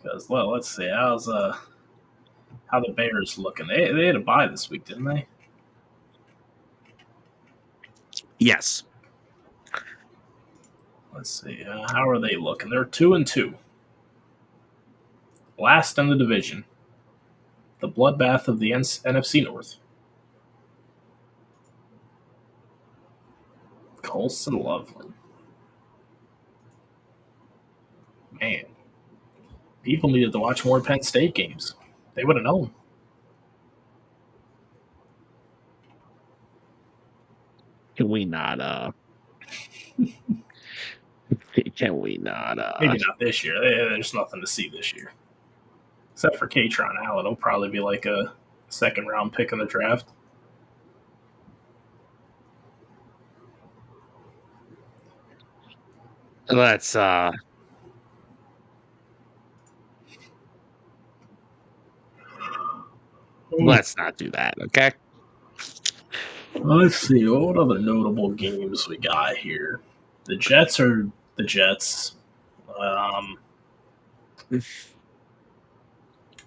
Because, well, let's see, how the Bears looking? They had a bye this week, didn't they? Yes. Let's see, how are they looking? They're 2-2, last in the division. The bloodbath of the NFC North. Colston Loveland. Man, people needed to watch more Penn State games. They would have known. Can we not can we not Maybe not this year. There's nothing to see this year. Except for Katron Allen. He'll probably be like a second round pick in the draft. let's let's not do that, okay? Let's see. What other notable games we got here? The Jets are the Jets.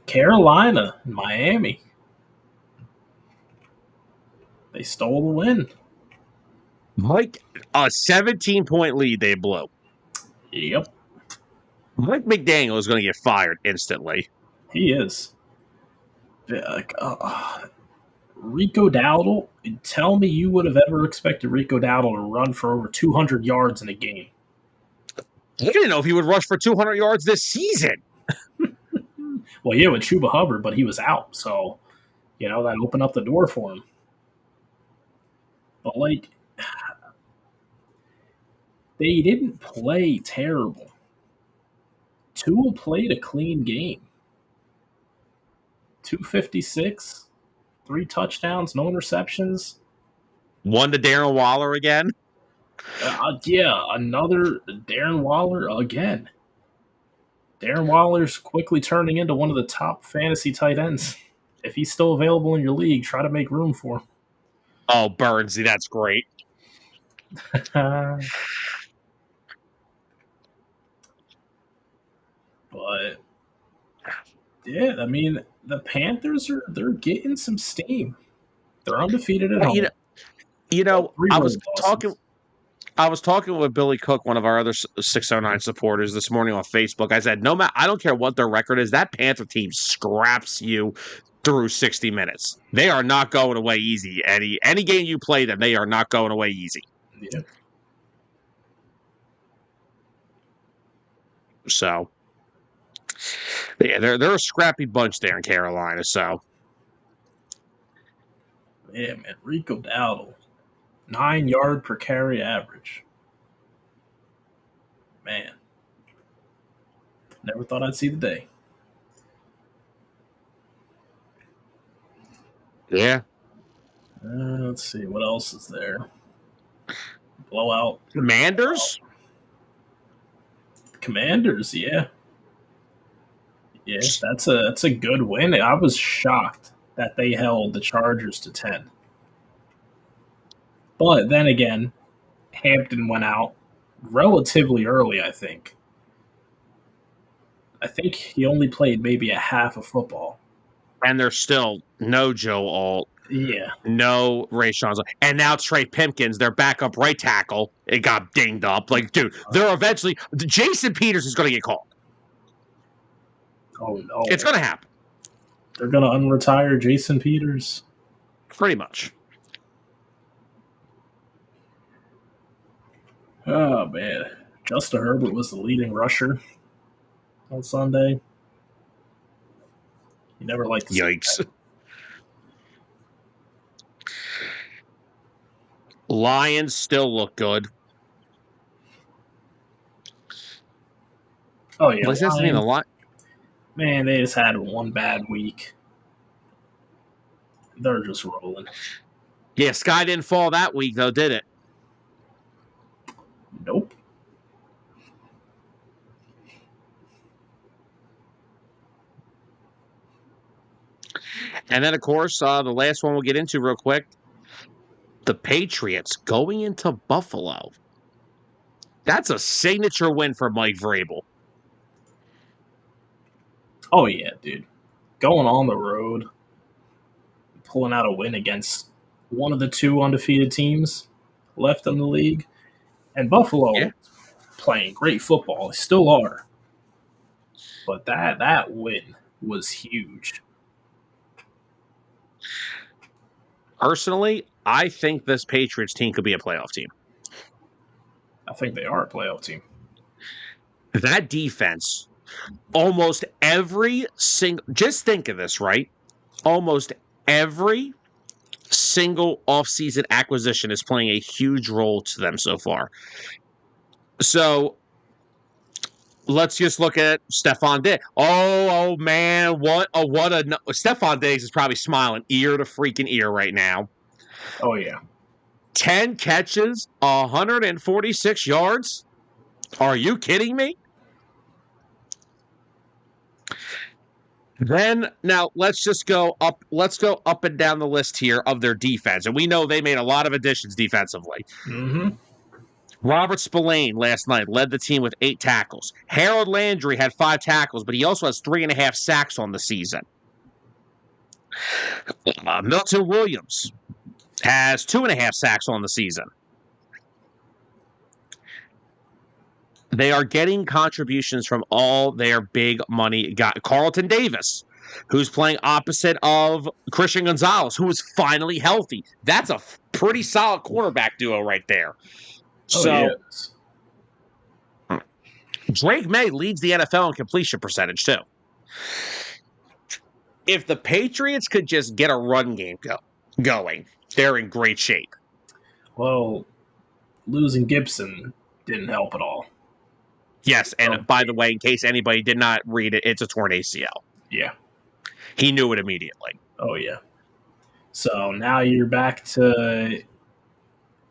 Carolina and Miami. They stole the win. Mike, a 17-point lead they blew. Yep, Mike McDaniel is going to get fired instantly. he is. Like, Rico Dowdle, tell me you would have ever expected Rico Dowdle to run for over 200 yards in a game. I didn't know if he would rush for 200 yards this season. Well, yeah, with Chuba Hubbard, but he was out, so that opened up the door for him. But like, they didn't play terrible. Tua played a clean game. 256, 3 touchdowns, no interceptions. One to Darren Waller again. Yeah, another Darren Waller again. Darren Waller's quickly turning into one of the top fantasy tight ends. If he's still available in your league, try to make room for him. Oh, Burnsy, that's great. But yeah, I mean, the Panthers they're getting some steam. They're undefeated at home. Three I road was losses. talking with Billy Cook, one of our other 609 supporters, this morning on Facebook. I said, I don't care what their record is. That Panther team scraps you through 60 minutes. They are not going away easy. Any game you play them, they are not going away easy. Yeah. So, yeah, they're a scrappy bunch there in Carolina. So, Yeah, man. Rico Dowdle, 9-yard per carry average. Man, never thought I'd see the day. yeah. Let's see what else is there. Blowout. Commanders? Commanders, yeah. Yeah, that's a good win. I was shocked that they held the Chargers to 10. But then again, Hampton went out relatively early, I think. I think he only played maybe a half of football. And there's still no Joe Alt. Yeah. No Ray Sean's. And now Trey Pipkins, their backup right tackle, it got dinged up. Like, dude, they're eventually. Jason Peters is going to get called. Oh, no. It's going to happen. They're going to unretire Jason Peters. Pretty much. Oh, man. Justin Herbert was the leading rusher on Sunday. You never liked to see Yikes. that. Lions still look good. Oh, yeah. Man, they just had one bad week. They're just rolling. Yeah, Sky didn't fall that week, though, did it? Nope. And then, of course, the last one we'll get into real quick. The Patriots going into Buffalo. That's a signature win for Mike Vrabel. Oh, yeah, dude. Going on the road, pulling out a win against one of the 2 undefeated teams left in the league. And Buffalo playing great football. They still are. But that win was huge. Personally, I think this Patriots team could be a playoff team. I think they are a playoff team. That defense, almost every single, just think of this, right? Almost every single offseason acquisition is playing a huge role to them so far. So let's just look at Stephon Diggs. Oh man, what a Stephon Diggs is probably smiling ear to freaking ear right now. Oh yeah. 10 catches, 146 yards. Are you kidding me? Then now let's go up and down the list here of their defense. And we know they made a lot of additions defensively. Mm-hmm. Robert Spillane last night led the team with 8 tackles. Harold Landry had 5 tackles, but he also has 3.5 sacks on the season. Milton Williams, Has 2.5 sacks on the season. They are getting contributions from all their big money guys. Carlton Davis, who's playing opposite of Christian Gonzalez, who is finally healthy. That's a pretty solid cornerback duo right there. Oh, So yes. Drake May leads the NFL in completion percentage, too. If the Patriots could just get a run game going, they're in great shape. Well, losing Gibson didn't help at all. Yes, and by the way, in case anybody did not read it, it's a torn ACL. Yeah. He knew it immediately. Oh, yeah. So now you're back to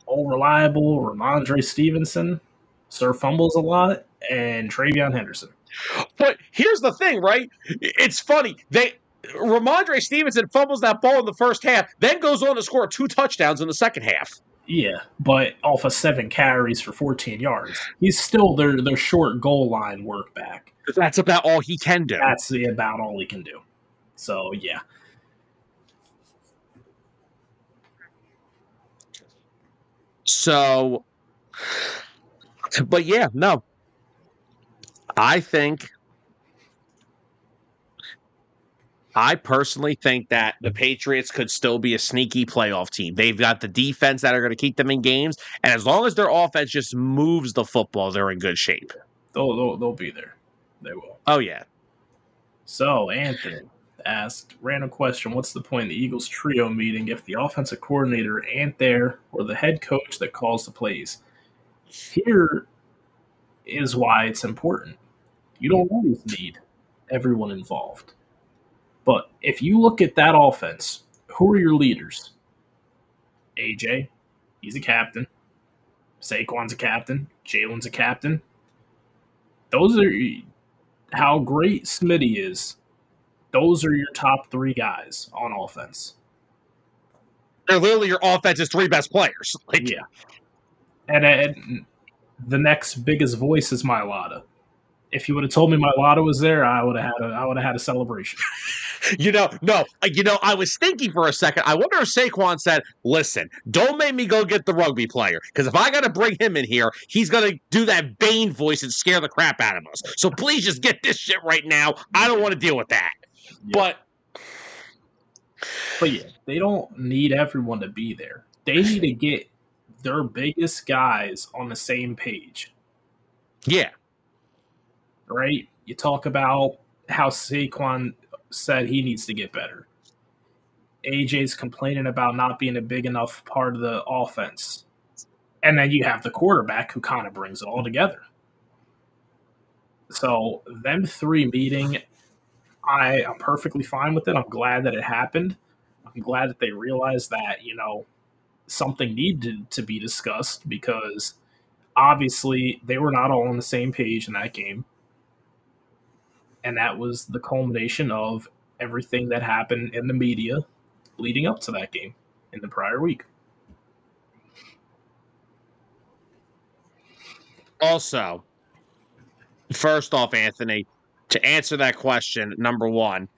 old reliable Ramondre Stevenson, Sir Fumbles a lot, and Travion Henderson. But here's the thing, right? It's funny. Ramondre Stevenson fumbles that ball in the first half, then goes on to score 2 touchdowns in the second half. Yeah, but off of 7 carries for 14 yards. He's still their short goal line work back. That's about all he can do. That's about all he can do. So, yeah. So, but yeah, no. I personally think that the Patriots could still be a sneaky playoff team. They've got the defense that are going to keep them in games, and as long as their offense just moves the football, they're in good shape. They'll be there. They will. Oh, yeah. So, Anthony asked, random question, what's the point of the Eagles trio meeting if the offensive coordinator ain't there or the head coach that calls the plays? Here is why it's important. You don't always need everyone involved. But if you look at that offense, who are your leaders? AJ, he's a captain. Saquon's a captain. Jalen's a captain. Those are how great Smitty is. Those are your top 3 guys on offense. They're literally your offense's 3 best players. Yeah. And the next biggest voice is Mailata. If you would have told me Mailata was there, I would have had a celebration. I was thinking for a second. I wonder if Saquon said, "Listen, don't make me go get the rugby player because if I got to bring him in here, he's gonna do that Bane voice and scare the crap out of us. So please just get this shit right now. I don't want to deal with that." Yeah. But yeah, they don't need everyone to be there. They need to get their biggest guys on the same page. Yeah. Right? You talk about how Saquon said he needs to get better. AJ's complaining about not being a big enough part of the offense. And then you have the quarterback who kind of brings it all together. So them 3 meeting, I'm perfectly fine with it. I'm glad that it happened. I'm glad that they realized that, something needed to be discussed because obviously they were not all on the same page in that game. And that was the culmination of everything that happened in the media leading up to that game in the prior week. Also, first off, Anthony, to answer that question, number 1,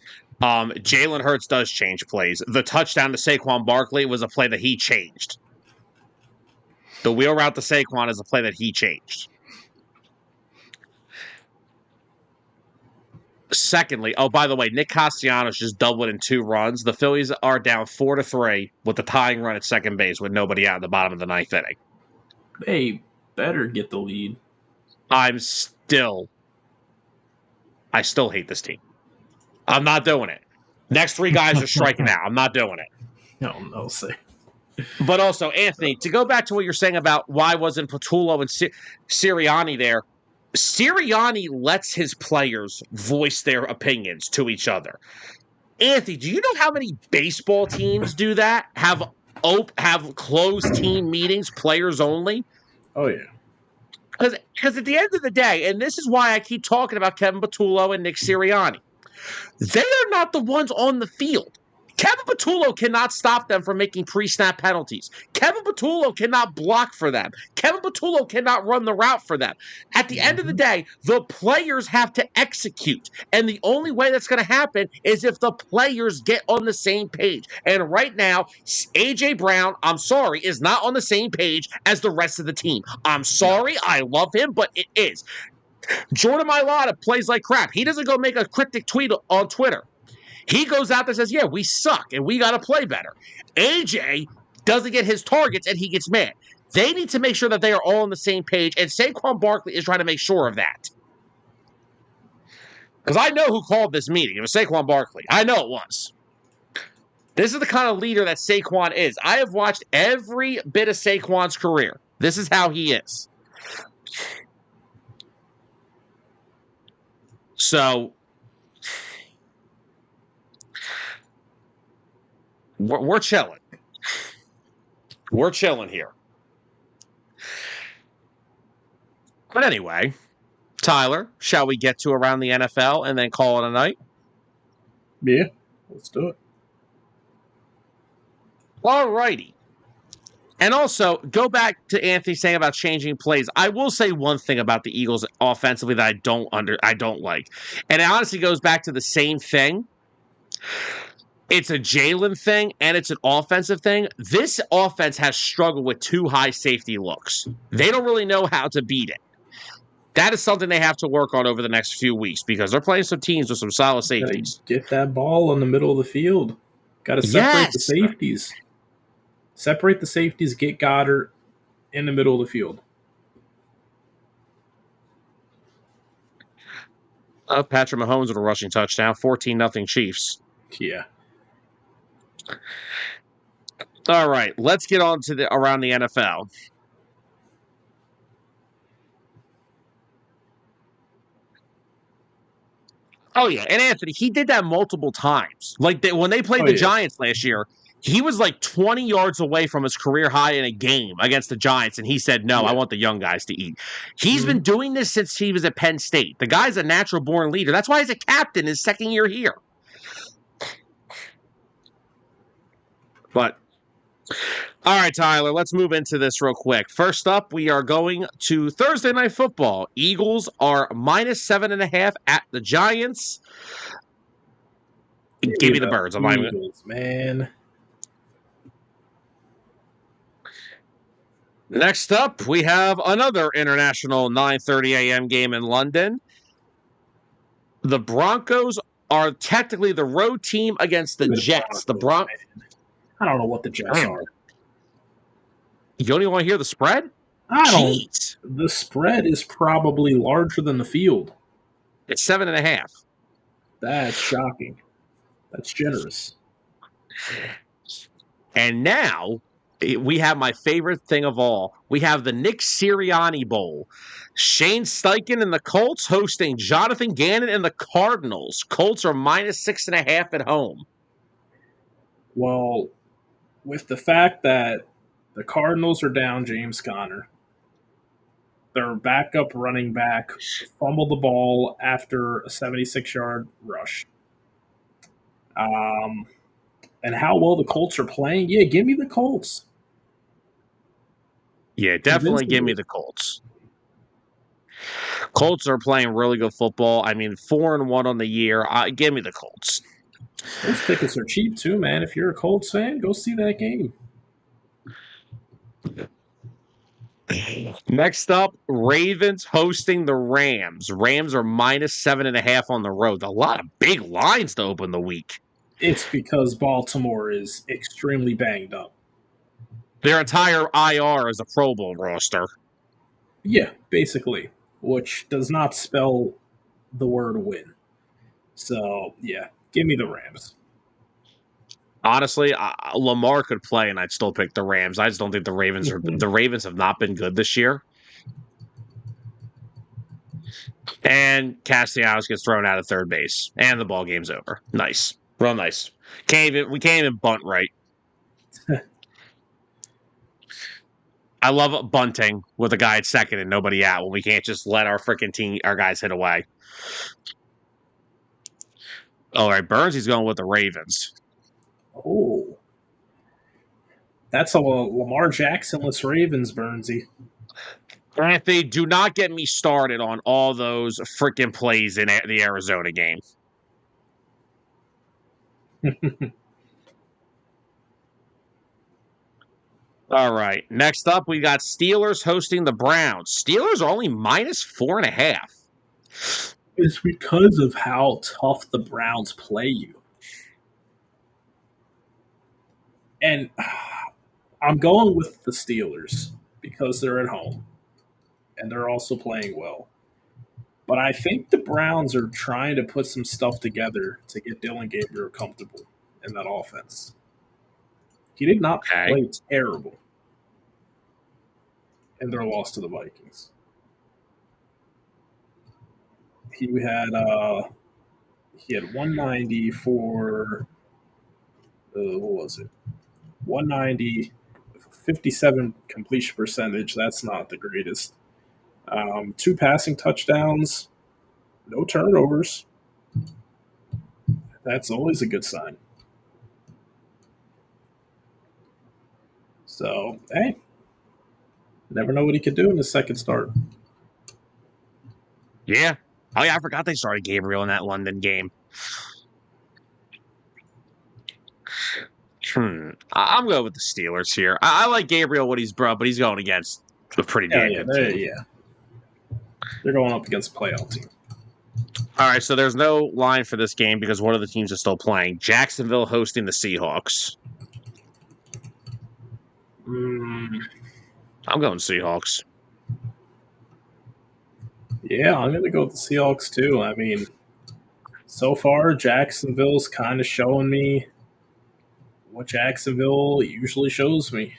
Jalen Hurts does change plays. The touchdown to Saquon Barkley was a play that he changed. The wheel route to Saquon is a play that he changed. Secondly, by the way, Nick Castellanos just doubled in 2 runs. The Phillies are down 4-3 with the tying run at second base with nobody out in the bottom of the 9th inning. They better get the lead. I still hate this team. I'm not doing it. Next 3 guys are striking out. I'm not doing it. No, say. But also, Anthony, to go back to what you're saying about why wasn't Patullo and Sirianni there, Sirianni lets his players voice their opinions to each other. Anthony, do you know how many baseball teams do that? Have closed team meetings, players only? Oh, yeah. Because at the end of the day, and this is why I keep talking about Kevin Patullo and Nick Sirianni, they are not the ones on the field. Kevin Patullo cannot stop them from making pre-snap penalties. Kevin Patullo cannot block for them. Kevin Patullo cannot run the route for them. At the end of the day, the players have to execute. And the only way that's going to happen is if the players get on the same page. And right now, A.J. Brown, I'm sorry, is not on the same page as the rest of the team. I'm sorry. I love him, but it is. Jordan Mailata plays like crap. He doesn't go make a cryptic tweet on Twitter. He goes out there and says, yeah, we suck and we got to play better. AJ doesn't get his targets and he gets mad. They need to make sure that they are all on the same page, and Saquon Barkley is trying to make sure of that. Because I know who called this meeting. It was Saquon Barkley. I know it was. This is the kind of leader that Saquon is. I have watched every bit of Saquon's career. This is how he is. So we're chilling. We're chilling here. But anyway, Tyler, shall we get to around the NFL and then call it a night? Yeah, let's do it. All righty. And also, go back to Anthony saying about changing plays. I will say one thing about the Eagles offensively that I don't like. And it honestly goes back to the same thing. It's a Jalen thing, and it's an offensive thing. This offense has struggled with too high safety looks. They don't really know how to beat it. That is something they have to work on over the next few weeks because they're playing some teams with some solid safeties. Get that ball in the middle of the field. Got to separate the safeties. Separate the safeties, get Goddard in the middle of the field. Patrick Mahomes with a rushing touchdown, 14-0 Chiefs. Yeah. All right, let's get on to around the NFL. Oh, yeah, and Anthony, he did that multiple times. Like, when they played the Giants last year, he was like 20 yards away from his career high in a game against the Giants, and he said, no, I want the young guys to eat. He's been doing this since he was at Penn State. The guy's a natural-born leader. That's why he's a captain his second year here. But, all right, Tyler, let's move into this real quick. First up, we are going to Thursday Night Football. Eagles are -7.5 at the Giants. Give me the Birds. Eagles, man. Next up, we have another international 9:30 a.m. game in London. The Broncos are technically the road team against the Jets. I don't know what the Jets are. You don't even want to hear the spread? Jeez. The spread is probably larger than the field. It's 7.5. That's shocking. That's generous. And now we have my favorite thing of all. We have the Nick Sirianni Bowl. Shane Steichen and the Colts hosting Jonathan Gannon and the Cardinals. Colts are -6.5 at home. Well, with the fact that the Cardinals are down James Conner, their backup running back fumbled the ball after a 76-yard rush. And how well the Colts are playing, yeah, give me the Colts. Yeah, definitely give me the Colts. Colts are playing really good football. I mean, 4-1 on the year. Give me the Colts. Those tickets are cheap too, man. If you're a Colts fan, go see that game. Next up, Ravens hosting the Rams. Rams are -7.5 on the road. A lot of big lines to open the week. It's because Baltimore is extremely banged up. Their entire IR is a Pro Bowl roster. Yeah, basically, which does not spell the word win. So, yeah, give me the Rams. Honestly, Lamar could play, and I'd still pick the Rams. I just don't think the Ravens are. The Ravens have not been good this year. And Castellanos gets thrown out of third base, and the ball game's over. Nice, real nice. We can't even bunt right. I love bunting with a guy at second and nobody out when we can't just let our guys hit away. All right, Burns, he's going with the Ravens. Oh, that's a Lamar Jackson-less Ravens, Bernsey. Anthony, do not get me started on all those freaking plays in the Arizona game. All right. Next up, we got Steelers hosting the Browns. Steelers are only -4.5. It's because of how tough the Browns play you. And I'm going with the Steelers because they're at home and they're also playing well. But I think the Browns are trying to put some stuff together to get Dylan Gabriel comfortable in that offense. He did not Okay. play terrible in their loss to the Vikings. He had uh, he had 190 for what was it? 190, 57 completion percentage. That's not the greatest. Two passing touchdowns, no turnovers. That's always a good sign. So, hey, never know what he could do in the second start. Yeah. Oh, yeah, I forgot they started Gabriel in that London game. I'm going with the Steelers here. I like Gabriel what he's brought, but he's going against a pretty Yeah, damn yeah, good team. yeah. They're going up against a playoff team. All right, so there's no line for this game because one of the teams is still playing. Jacksonville hosting the Seahawks. Mm, I'm going Seahawks. yeah, I'm going to go with the Seahawks too. I mean, so far, Jacksonville's kind of showing me what Jacksonville usually shows me.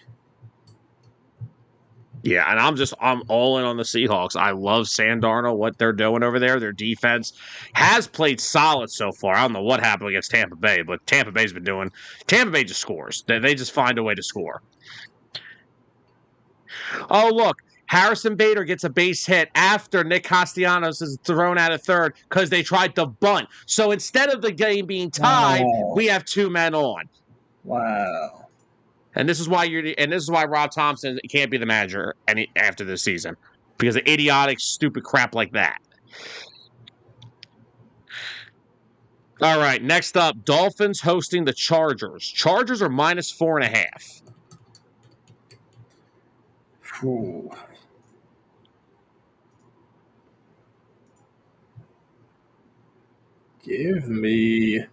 Yeah, and I'm all in on the Seahawks. I love Sam Darnold, what they're doing over there. Their defense has played solid so far. I don't know what happened against Tampa Bay, but Tampa Bay just scores. They just find a way to score. Oh, look, Harrison Bader gets a base hit after Nick Castellanos is thrown out of third because they tried to bunt. So instead of the game being tied, Wow. we have two men on. Wow. And this is why Rob Thompson can't be the manager after this season because of idiotic, stupid crap like that. All right, next up, Dolphins hosting the Chargers. Chargers are -4.5. Ooh. Give me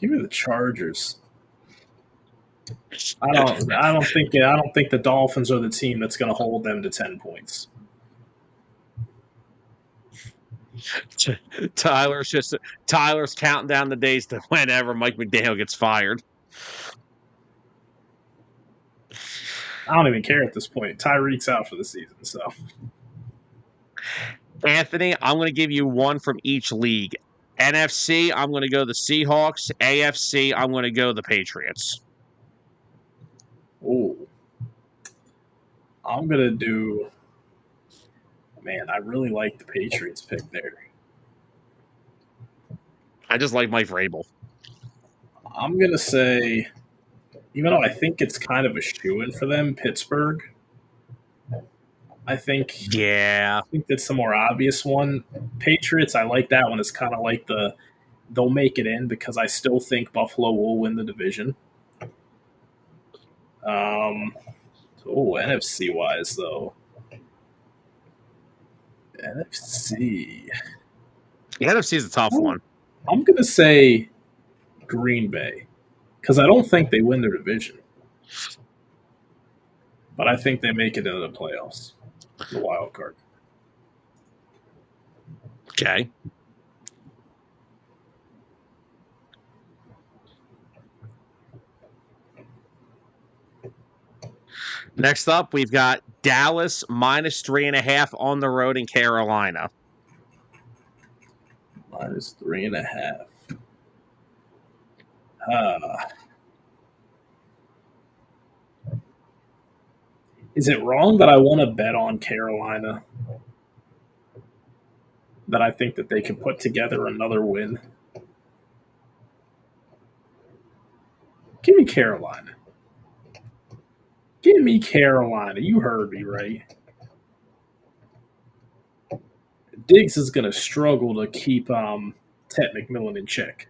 the Chargers. I don't think the Dolphins are the team that's going to hold them to 10 points. Tyler's counting down the days to whenever Mike McDaniel gets fired. I don't even care at this point. Tyreek's out for the season, so Anthony, I'm going to give you one from each league. NFC, I'm going to go the Seahawks. AFC, I'm going to go the Patriots. ooh. I'm gonna do. Man, I really like the Patriots pick there. I just like Mike Vrabel. I'm gonna say, even though I think it's kind of a shoe-in for them, Pittsburgh. I think Yeah. that's the more obvious one. Patriots, I like that one. It's kind of like they'll make it in because I still think Buffalo will win the division. NFC wise though, NFC. The NFC is a tough one. I'm gonna say Green Bay because I don't think they win their division, but I think they make it into the playoffs, the wild card. Okay. Next up, we've got Dallas -3.5 on the road in Carolina. -3.5. Uh, is it wrong that I want to bet on Carolina? That I think that they can put together another win? Carolina. Give me Carolina. You heard me, right? Diggs is going to struggle to keep Ted McMillan in check.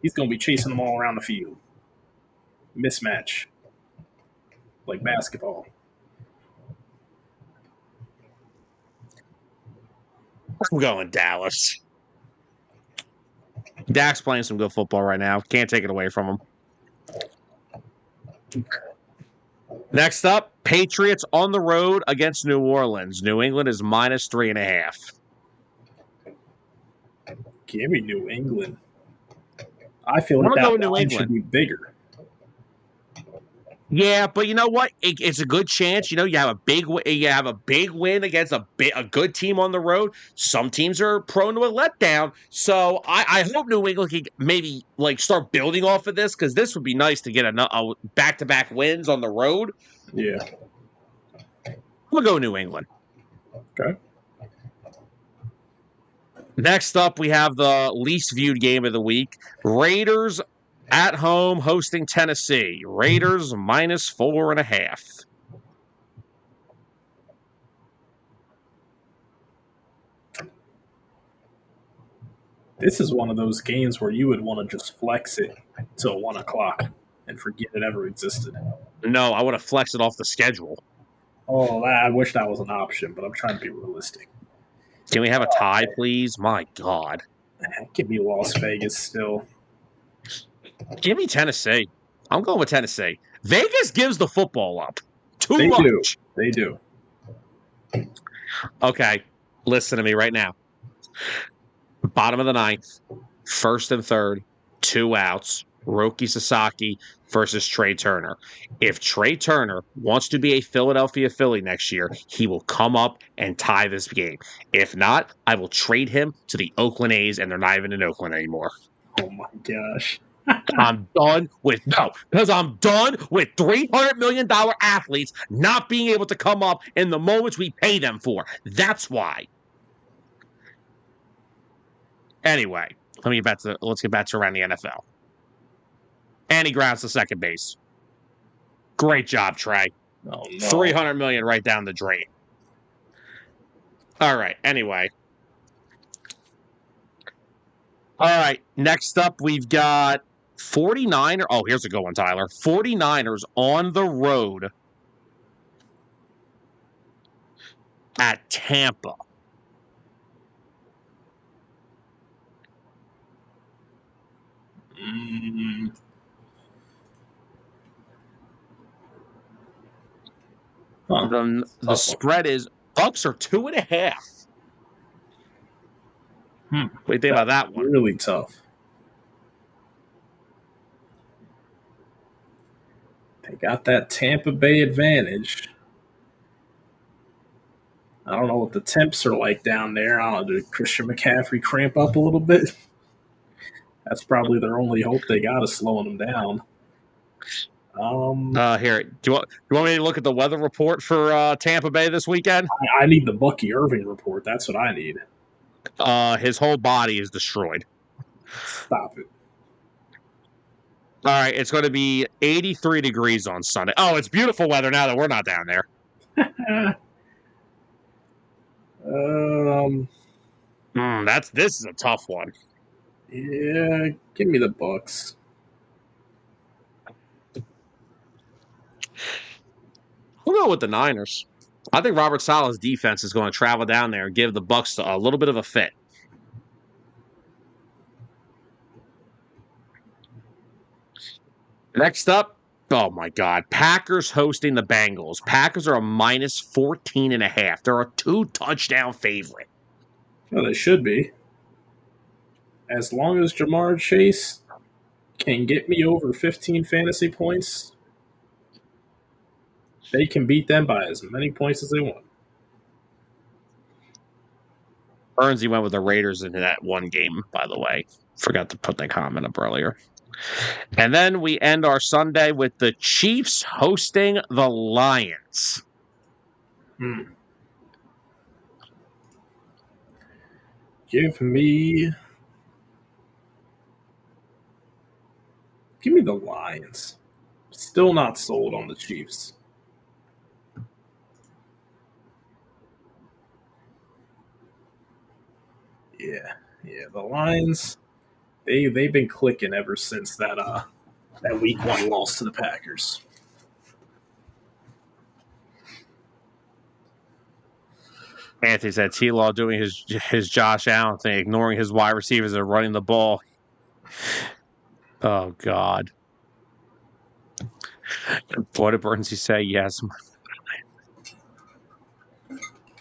He's going to be chasing them all around the field. Mismatch, like basketball. I'm going Dallas. Dak's playing some good football right now. Can't take it away from him. Next up, Patriots on the road against New Orleans. New England is minus 3.5. Give me New England. I feel I'm like gonna go that with New line should England. be bigger. Yeah, but you know what? It's a good chance. You have a big win against a good team on the road. Some teams are prone to a letdown. So I hope New England can maybe like start building off of this because this would be nice to get a back-to-back wins on the road. Yeah. I'm gonna go New England. Okay. Next up, we have the least viewed game of the week: Raiders at home hosting Tennessee. Raiders minus 4.5. This is one of those games where you would want to just flex it till 1 o'clock and forget it ever existed. No, I would have flexed it off the schedule. Oh, I wish that was an option, but I'm trying to be realistic. Can we have a tie, please? My God. Give me Las Vegas still. Give me Tennessee. I'm going with Tennessee. Vegas gives the football up too They do. much. They do. Okay, listen to me right now. Bottom of the ninth, first and third, 2 outs. Roki Sasaki versus Trey Turner. If Trey Turner wants to be a Philadelphia Philly next year, he will come up and tie this game. If not, I will trade him to the Oakland A's, and they're not even in Oakland anymore. Oh my gosh. I'm done with because I'm done with $300 million athletes not being able to come up in the moments we pay them for. That's why. Anyway, let's get back to around the NFL. And he grounds to second base. Great job, Trey. Oh no. 300 million right down the drain. All right. Anyway. All right. Next up, we've got 49er. Oh, here's a good one, Tyler. 49ers on the road at Tampa. Mm, huh. The Tough one. spread is Bucks are 2.5. What do you think about That's that one? really tough. They got that Tampa Bay advantage. I don't know what the temps are like down there. I don't know. Did Christian McCaffrey cramp up a little bit? That's probably their only hope they got is slowing them down. Here, do you want me to look at the weather report for Tampa Bay this weekend? I need the Bucky Irving report. That's what I need. His whole body is destroyed. Stop it. All right, it's going to be 83 degrees on Sunday. Oh, it's beautiful weather now that we're not down there. um, This is a tough one. yeah, give me the Bucks. We'll go with the Niners. I think Robert Sala's defense is going to travel down there and give the Bucks a little bit of a fit. Next up, oh my God, Packers hosting the Bengals. Packers are a minus 14.5. They're a 2-touchdown favorite. Well, they should be. As long as Jamar Chase can get me over 15 fantasy points, they can beat them by as many points as they want. Burnsy went with the Raiders in that one game, by the way. Forgot to put that comment up earlier. And then we end our Sunday with the Chiefs hosting the Lions. Hmm. Give me the Lions. Still not sold on the Chiefs. Yeah, the Lions. They've been clicking ever since that week one loss to the Packers. Anthony said T-Law doing his Josh Allen thing, ignoring his wide receivers and running the ball. Oh, God. What did Burnsy say? Yes.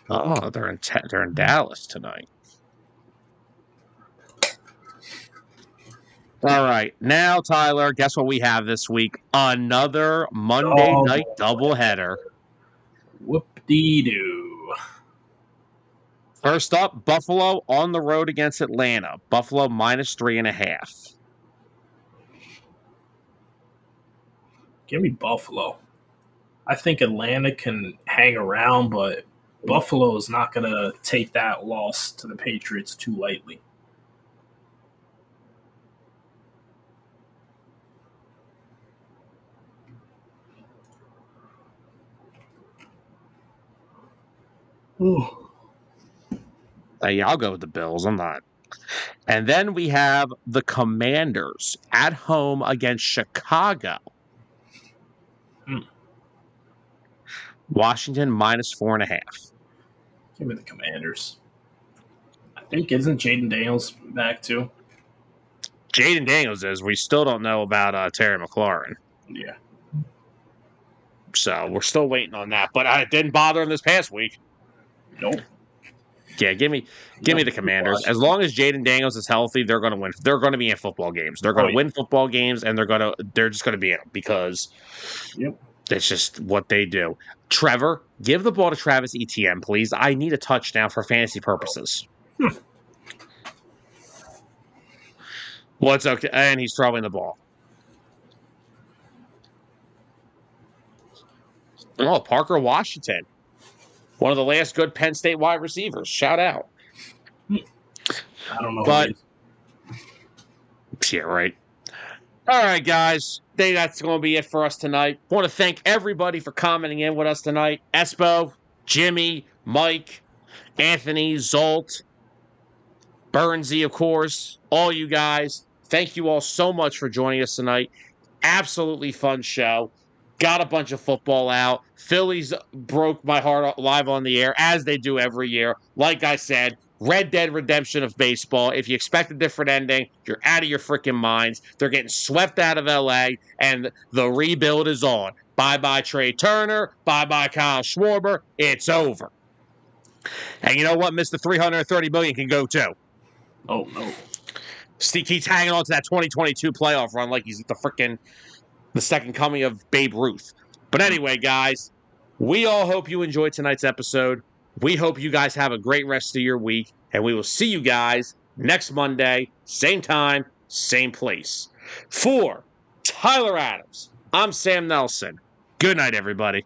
Oh, they're in Dallas tonight. All right. Now, Tyler, guess what we have this week? Another Monday night doubleheader. Whoop-dee-doo. First up, Buffalo on the road against Atlanta. Buffalo -3.5. Give me Buffalo. I think Atlanta can hang around, but Buffalo is not going to take that loss to the Patriots too lightly. Ooh. Yeah, I'll go with the Bills. I'm not. And then we have the Commanders at home against Chicago. Washington -4.5. Give me the Commanders. I think isn't Jaden Daniels back too? Jaden Daniels is. We still don't know about Terry McLaurin. Yeah. So we're still waiting on that. But I didn't bother him this past week. Nope. Yeah, give me the Commanders. As long as Jaden Daniels is healthy, they're going to win. They're going to be in football games. They're going to win football games, and they're just going to be in them because it's just what they do. Trevor, give the ball to Travis Etienne, please. I need a touchdown for fantasy purposes. Well, it's okay, and he's throwing the ball. Oh, Parker Washington, one of the last good Penn State wide receivers. Shout out. I don't know. But yeah, right. All right, guys. I think that's going to be it for us tonight. I want to thank everybody for commenting in with us tonight. Espo, Jimmy, Mike, Anthony, Zolt, Burnsy, of course, all you guys. Thank you all so much for joining us tonight. Absolutely fun show. Got a bunch of football out. Phillies broke my heart live on the air, as they do every year. Like I said, Red Dead Redemption of baseball. If you expect a different ending, you're out of your freaking minds. They're getting swept out of LA, and the rebuild is on. Bye-bye Trey Turner. Bye-bye Kyle Schwarber. It's over. And you know what? Mr. $330 million can go too. Oh, no. Steve keeps hanging on to that 2022 playoff run like he's the second coming of Babe Ruth. But anyway, guys, we all hope you enjoyed tonight's episode. We hope you guys have a great rest of your week, and we will see you guys next Monday, same time, same place. For Tyler Adams, I'm Sam Nelson. Good night, everybody.